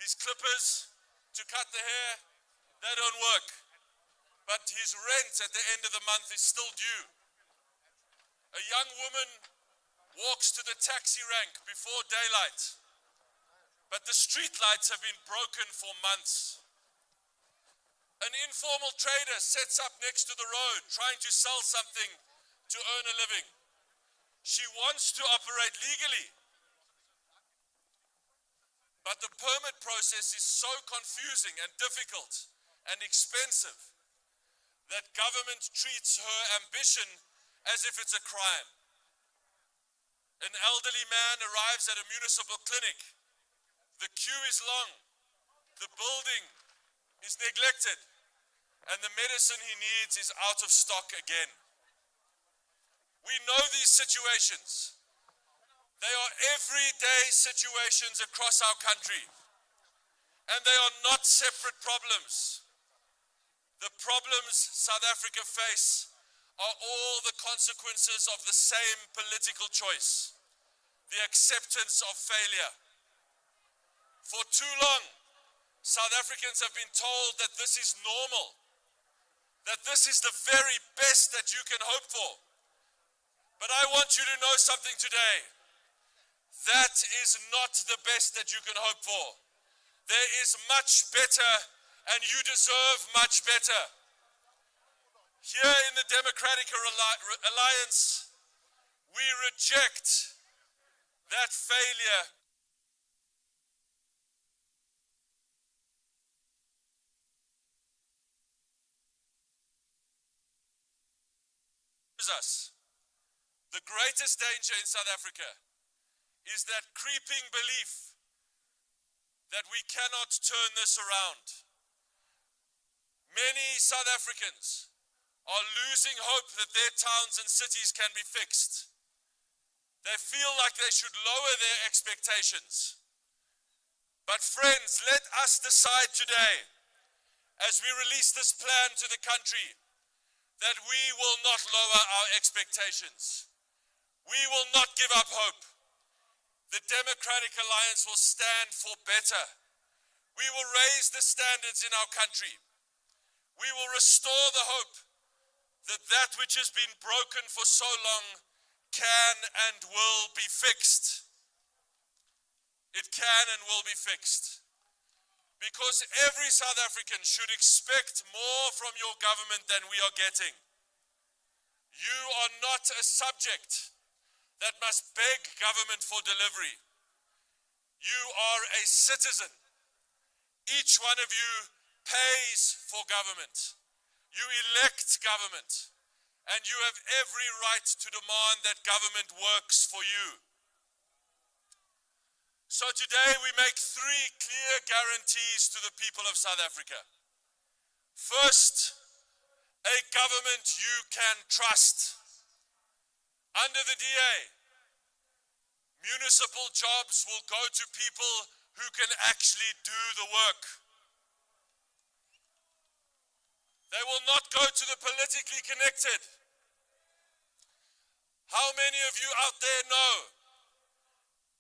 His clippers to cut the hair, they don't work. But his rent at the end of the month is still due. A young woman walks to the taxi rank before daylight, but the street lights have been broken for months. An informal trader sets up next to the road trying to sell something to earn a living. She wants to operate legally, but the permit process is so confusing and difficult and expensive that government treats her ambition as if it's a crime. An elderly man arrives at a municipal clinic. The queue is long, the building is neglected, and the medicine he needs is out of stock again. We know these situations. They are everyday situations across our country, and they are not separate problems. The problems South Africa face are all the consequences of the same political choice, the acceptance of failure. For too long, South Africans have been told that this is normal, that this is the very best that you can hope for. But I want you to know something today. That is not the best that you can hope for. There is much better, and you deserve much better. Here in the Democratic Alliance, we reject that failure. Us. The greatest danger in South Africa is that creeping belief that we cannot turn this around. Many South Africans are losing hope that their towns and cities can be fixed. They feel like they should lower their expectations. But friends, let us decide today, as we release this plan to the country, that we will not lower our expectations. We will not give up hope. The Democratic Alliance will stand for better. We will raise the standards in our country. We will restore the hope that that which has been broken for so long can and will be fixed. It can and will be fixed. Because every South African should expect more from your government than we are getting. You are not a subject that must beg government for delivery. You are a citizen. Each one of you pays for government. You elect government. And you have every right to demand that government works for you. So today we make 3 clear guarantees to the people of South Africa. First, a government you can trust. Under the DA, municipal jobs will go to people who can actually do the work. They will not go to the politically connected. How many of you out there know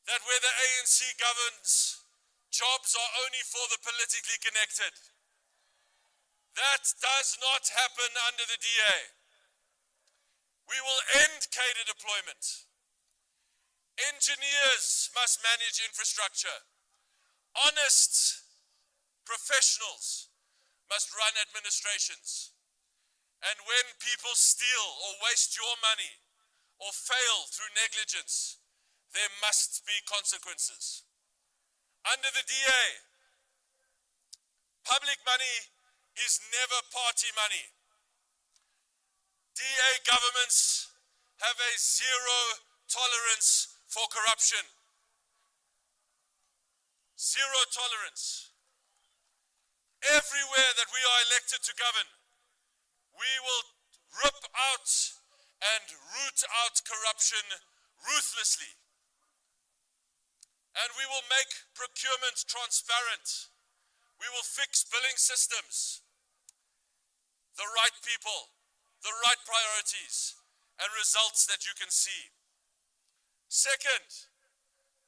that where the ANC governs, jobs are only for the politically connected? That does not happen under the DA. We will end cadre deployment. Engineers must manage infrastructure. Honest professionals must run administrations. And when people steal or waste your money or fail through negligence, there must be consequences. Under the DA, public money is never party money. DA governments have a zero tolerance for corruption. Zero tolerance. Everywhere that we are elected to govern, we will rip out and root out corruption ruthlessly. And we will make procurement transparent. We will fix billing systems. The right people, the right priorities, and results that you can see. Second,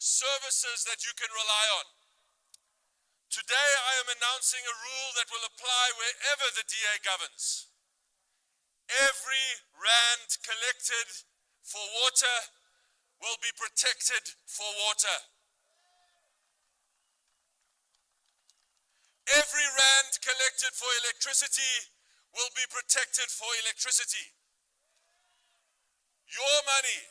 services that you can rely on. Today I am announcing a rule that will apply wherever the DA governs. Every rand collected for water will be protected for water. Every rand collected for electricity will be protected for electricity. Your money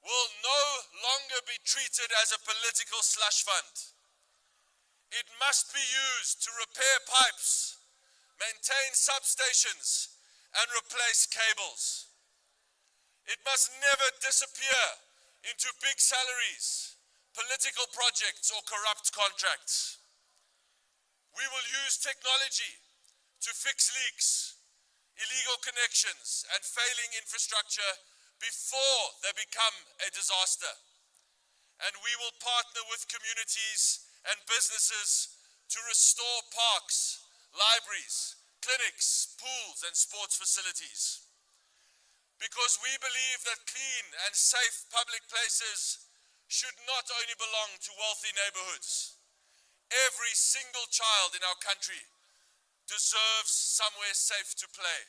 will no longer be treated as a political slush fund. It must be used to repair pipes, maintain substations, and replace cables. It must never disappear into big salaries, political projects, or corrupt contracts. We will use technology to fix leaks, illegal connections, and failing infrastructure before they become a disaster. and we will partner with communities and businesses to restore parks, libraries, clinics, pools, and sports facilities. Because we believe that clean and safe public places should not only belong to wealthy neighborhoods. Every single child in our country deserves somewhere safe to play.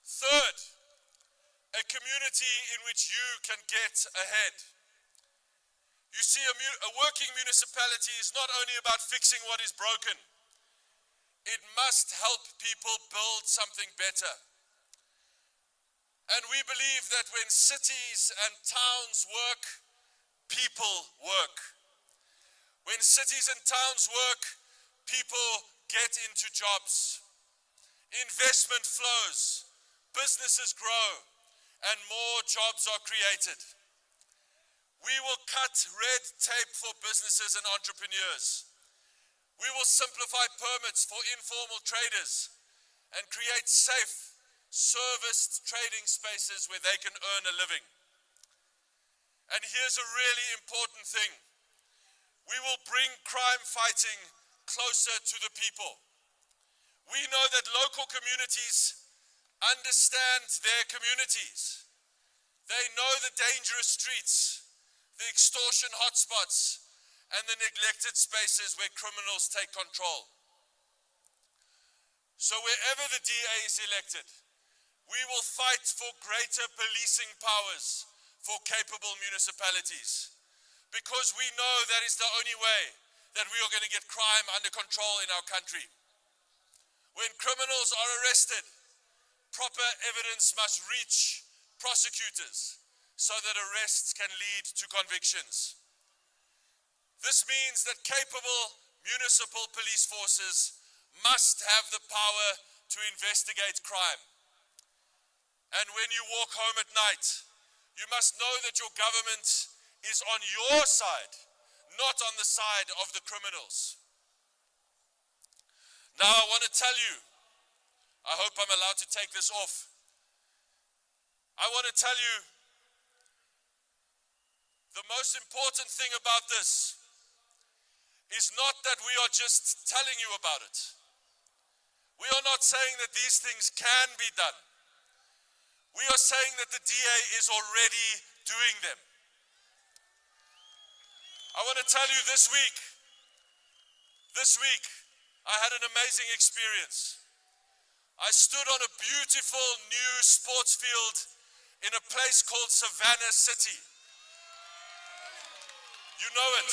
Third, a community in which you can get ahead. You see, a working municipality is not only about fixing what is broken, it must help people build something better. And we believe that when cities and towns work, people work. When cities and towns work, people get into jobs. Investment flows, businesses grow, and more jobs are created. We will cut red tape for businesses and entrepreneurs. We will simplify permits for informal traders and create safe, serviced trading spaces where they can earn a living. And here's a really important thing. We will bring crime fighting closer to the people. We know that local communities understand their communities. They know the dangerous streets, the extortion hotspots, and the neglected spaces where criminals take control. So wherever the DA is elected, we will fight for greater policing powers for capable municipalities, because we know that is the only way that we are going to get crime under control in our country. When criminals are arrested, proper evidence must reach prosecutors so that arrests can lead to convictions. This means that capable municipal police forces must have the power to investigate crime. And when you walk home at night, you must know that your government is on your side, not on the side of the criminals. Now I want to tell you, I hope I'm allowed to take this off. I want to tell you, the most important thing about this is not that we are just telling you about it. We are not saying that these things can be done. We are saying that the DA is already doing them. I want to tell you this week, I had an amazing experience. I stood on a beautiful new sports field in a place called Savannah City. You know it.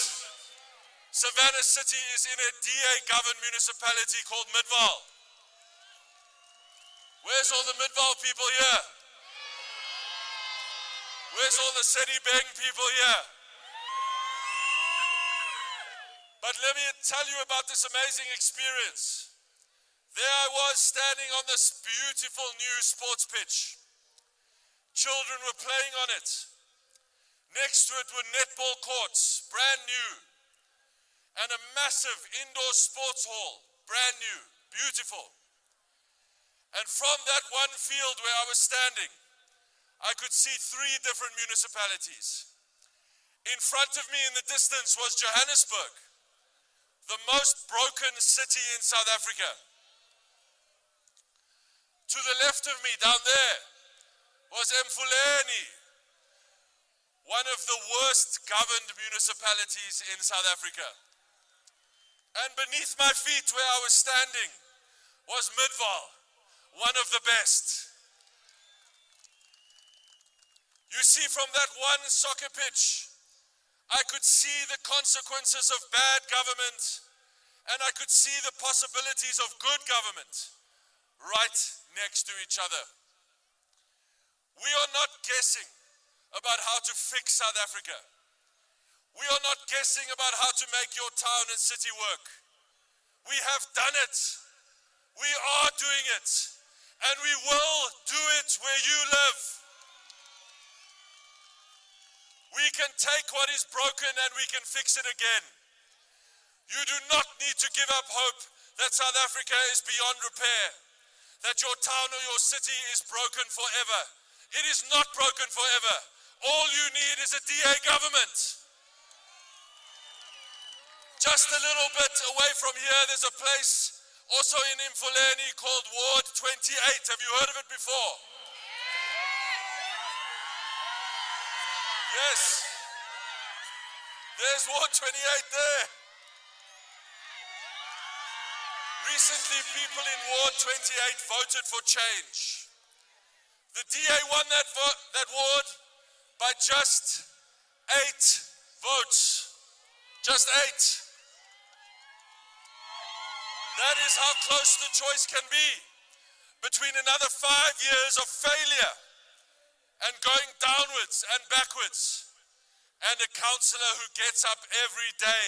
Savannah City is in a DA-governed municipality called Midvaal. Where's all the Midvaal people here? Where's all the Sedibeng people here? But let me tell you about this amazing experience. There I was standing on this beautiful new sports pitch. Children were playing on it. Next to it were netball courts, brand new. And a massive indoor sports hall, brand new, beautiful. And from that one field where I was standing, I could see 3 different municipalities. In front of me in the distance was Johannesburg, the most broken city in South Africa. To the left of me, down there, was Mfuleni, one of the worst governed municipalities in South Africa. And beneath my feet where I was standing was Midvaal, one of the best. You see, from that one soccer pitch, I could see the consequences of bad government, and I could see the possibilities of good government right next to each other. We are not guessing about how to fix South Africa. We are not guessing about how to make your town and city work. We have done it. We are doing it. And we will do it where you live. We can take what is broken and we can fix it again. You do not need to give up hope that South Africa is beyond repair, that your town or your city is broken forever. It is not broken forever. all you need is a DA government. Just a little bit away from here, there's a place also in Imfoleni called Ward 28. Have you heard of it before? Yes. There's Ward 28 there. Recently, people in Ward 28 voted for change. The DA won that ward by just 8 votes. Just 8. That is how close the choice can be between another 5 years of failure and going downwards and backwards, and a councillor who gets up every day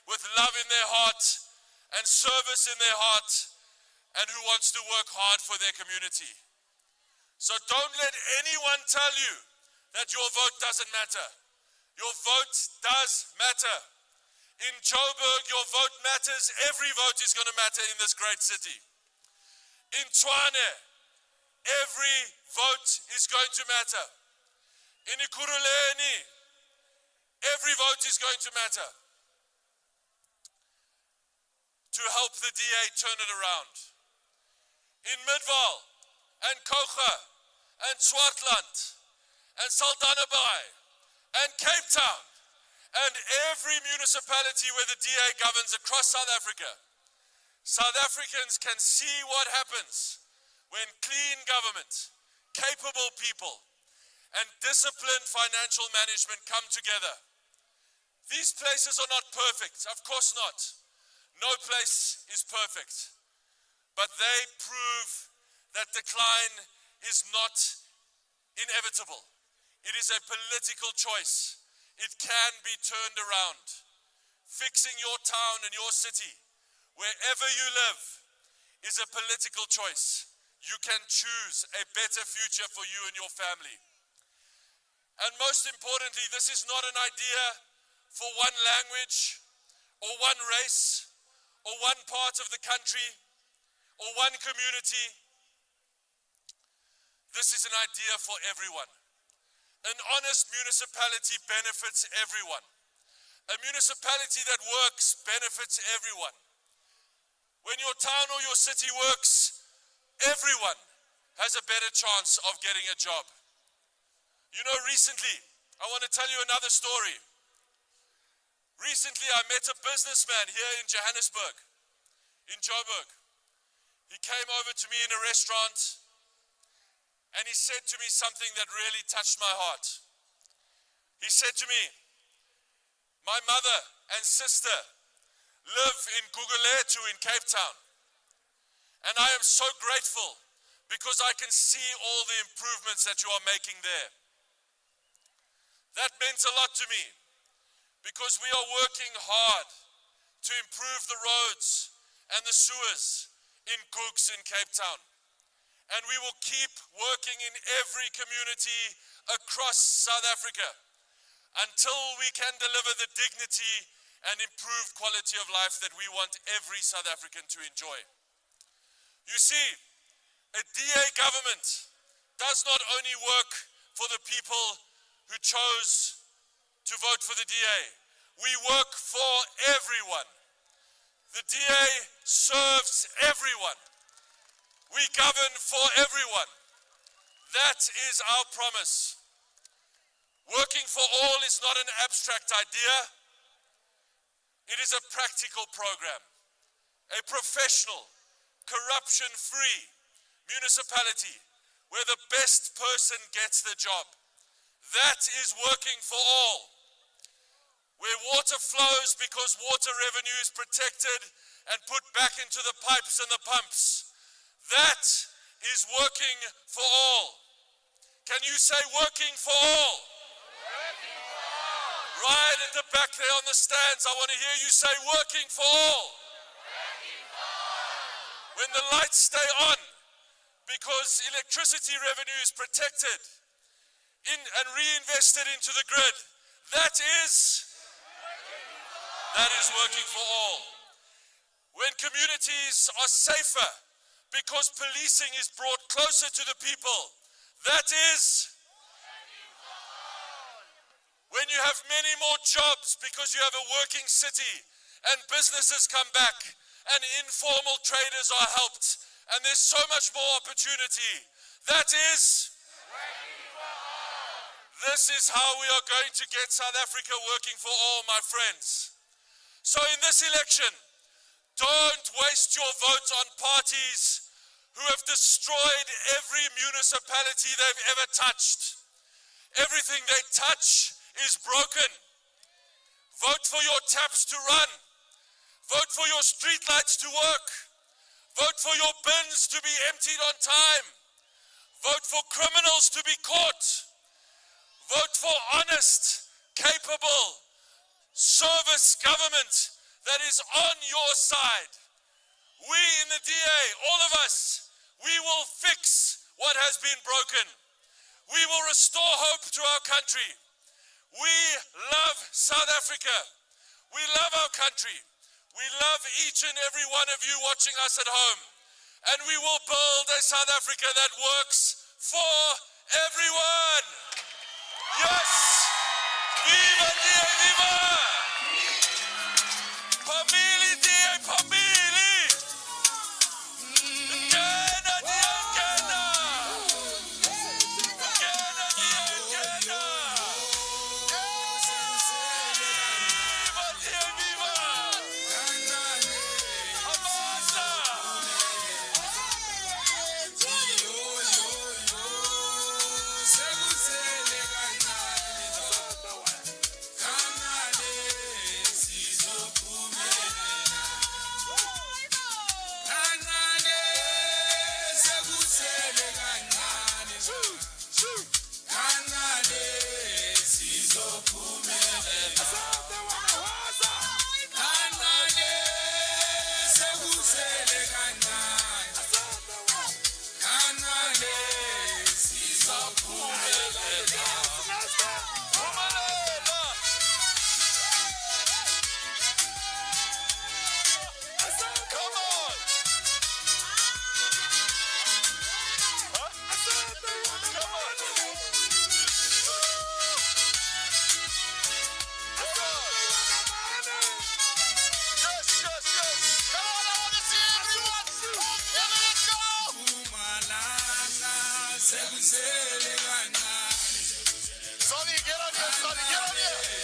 with love in their heart and service in their heart, and who wants to work hard for their community. So don't let anyone tell you that your vote doesn't matter. Your vote does matter. In Joburg, your vote matters. Every vote is going to matter in this great city. In Tshwane, every vote is going to matter. In Ekurhuleni, every vote is going to matter. To help the DA turn it around. In Midvaal and Kocha and Swartland and Saldanhabaai and Cape Town and every municipality where the DA governs across South Africa, South Africans can see what happens when clean government, capable people, and disciplined financial management come together. These places are not perfect, of course not. No place is perfect. But they prove that decline is not inevitable. It is a political choice. It can be turned around. Fixing your town and your city, wherever you live, is a political choice. You can choose a better future for you and your family. And most importantly, this is not an idea for one language, or one race, or one part of the country, or one community. This is an idea for everyone. An honest municipality benefits everyone. A municipality that works benefits everyone. When your town or your city works, everyone has a better chance of getting a job. You know, recently, I want to tell you another story. Recently, I met a businessman here in Johannesburg, in Joburg. He came over to me in a restaurant and he said to me something that really touched my heart. He said to me, my mother and sister live in Gugulethu in Cape Town, and I am so grateful because I can see all the improvements that you are making there. That meant a lot to me because we are working hard to improve the roads and the sewers in Gugs in Cape Town. And we will keep working in every community across South Africa until we can deliver the dignity and improved quality of life that we want every South African to enjoy. You see, a DA government does not only work for the people who chose to vote for the DA. We work for everyone. The DA serves everyone. We govern for everyone. That is our promise. Working for all is not an abstract idea. It is a practical program. A professional, corruption-free municipality where the best person gets the job. That is working for all. Where water flows because water revenue is protected and put back into the pipes and the pumps. That is working for all. Can you say working for all? Working for all. Right at the back there on the stands, I want to hear you say working for all. Working for all. When the lights stay on because electricity revenue is protected and reinvested into the grid, that is working for all. When communities are safer because policing is brought closer to the people, that is when you have many more jobs because you have a working city and businesses come back and informal traders are helped and there's so much more opportunity. That is, this is how we are going to get South Africa working for all, my friends. So in this election, don't waste your vote on parties who have destroyed every municipality they've ever touched. Everything they touch is broken. Vote for your taps to run. Vote for your streetlights to work. Vote for your bins to be emptied on time. Vote for criminals to be caught. Vote for honest, capable, service government that is on your side. We in the DA, all of us, we will fix what has been broken. We will restore hope to our country. We love South Africa. We love our country. We love each and every one of you watching us at home. And we will build a South Africa that works for everyone. Yes! Viva DA, viva! Pamili DA, Pamili! Nkena DA, Nkena! Nkena DA, Nkena! Viva DA, viva! Amanda! Sonny, get on here, Sonny, get on here.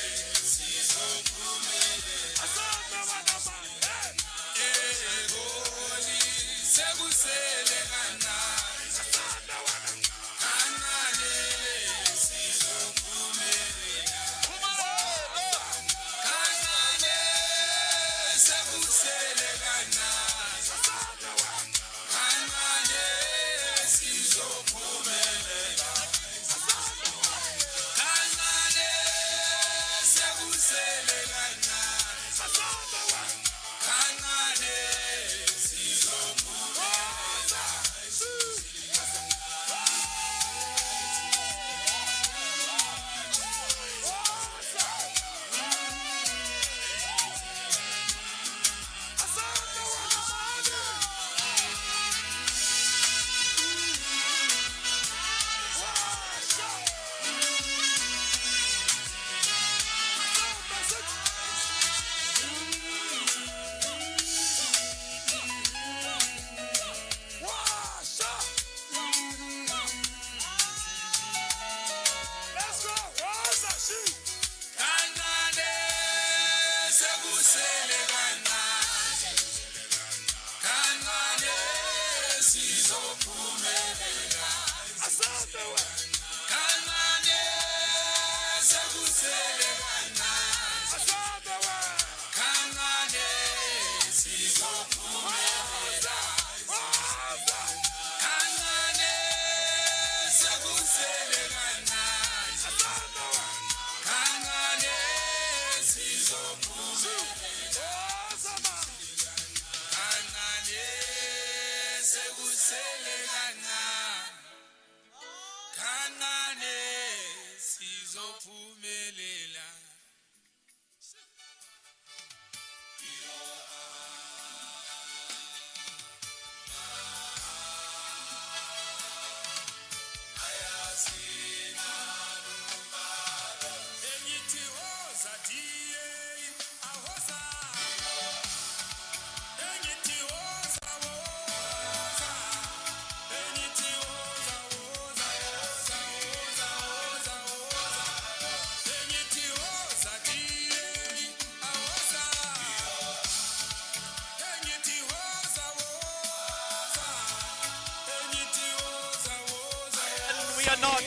we are not.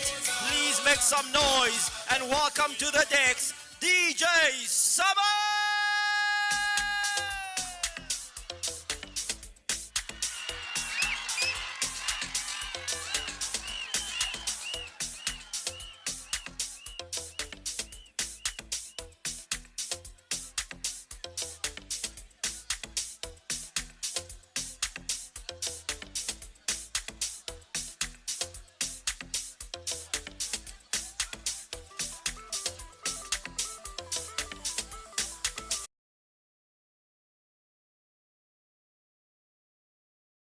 Please make some noise and welcome to the decks, DJ Summer!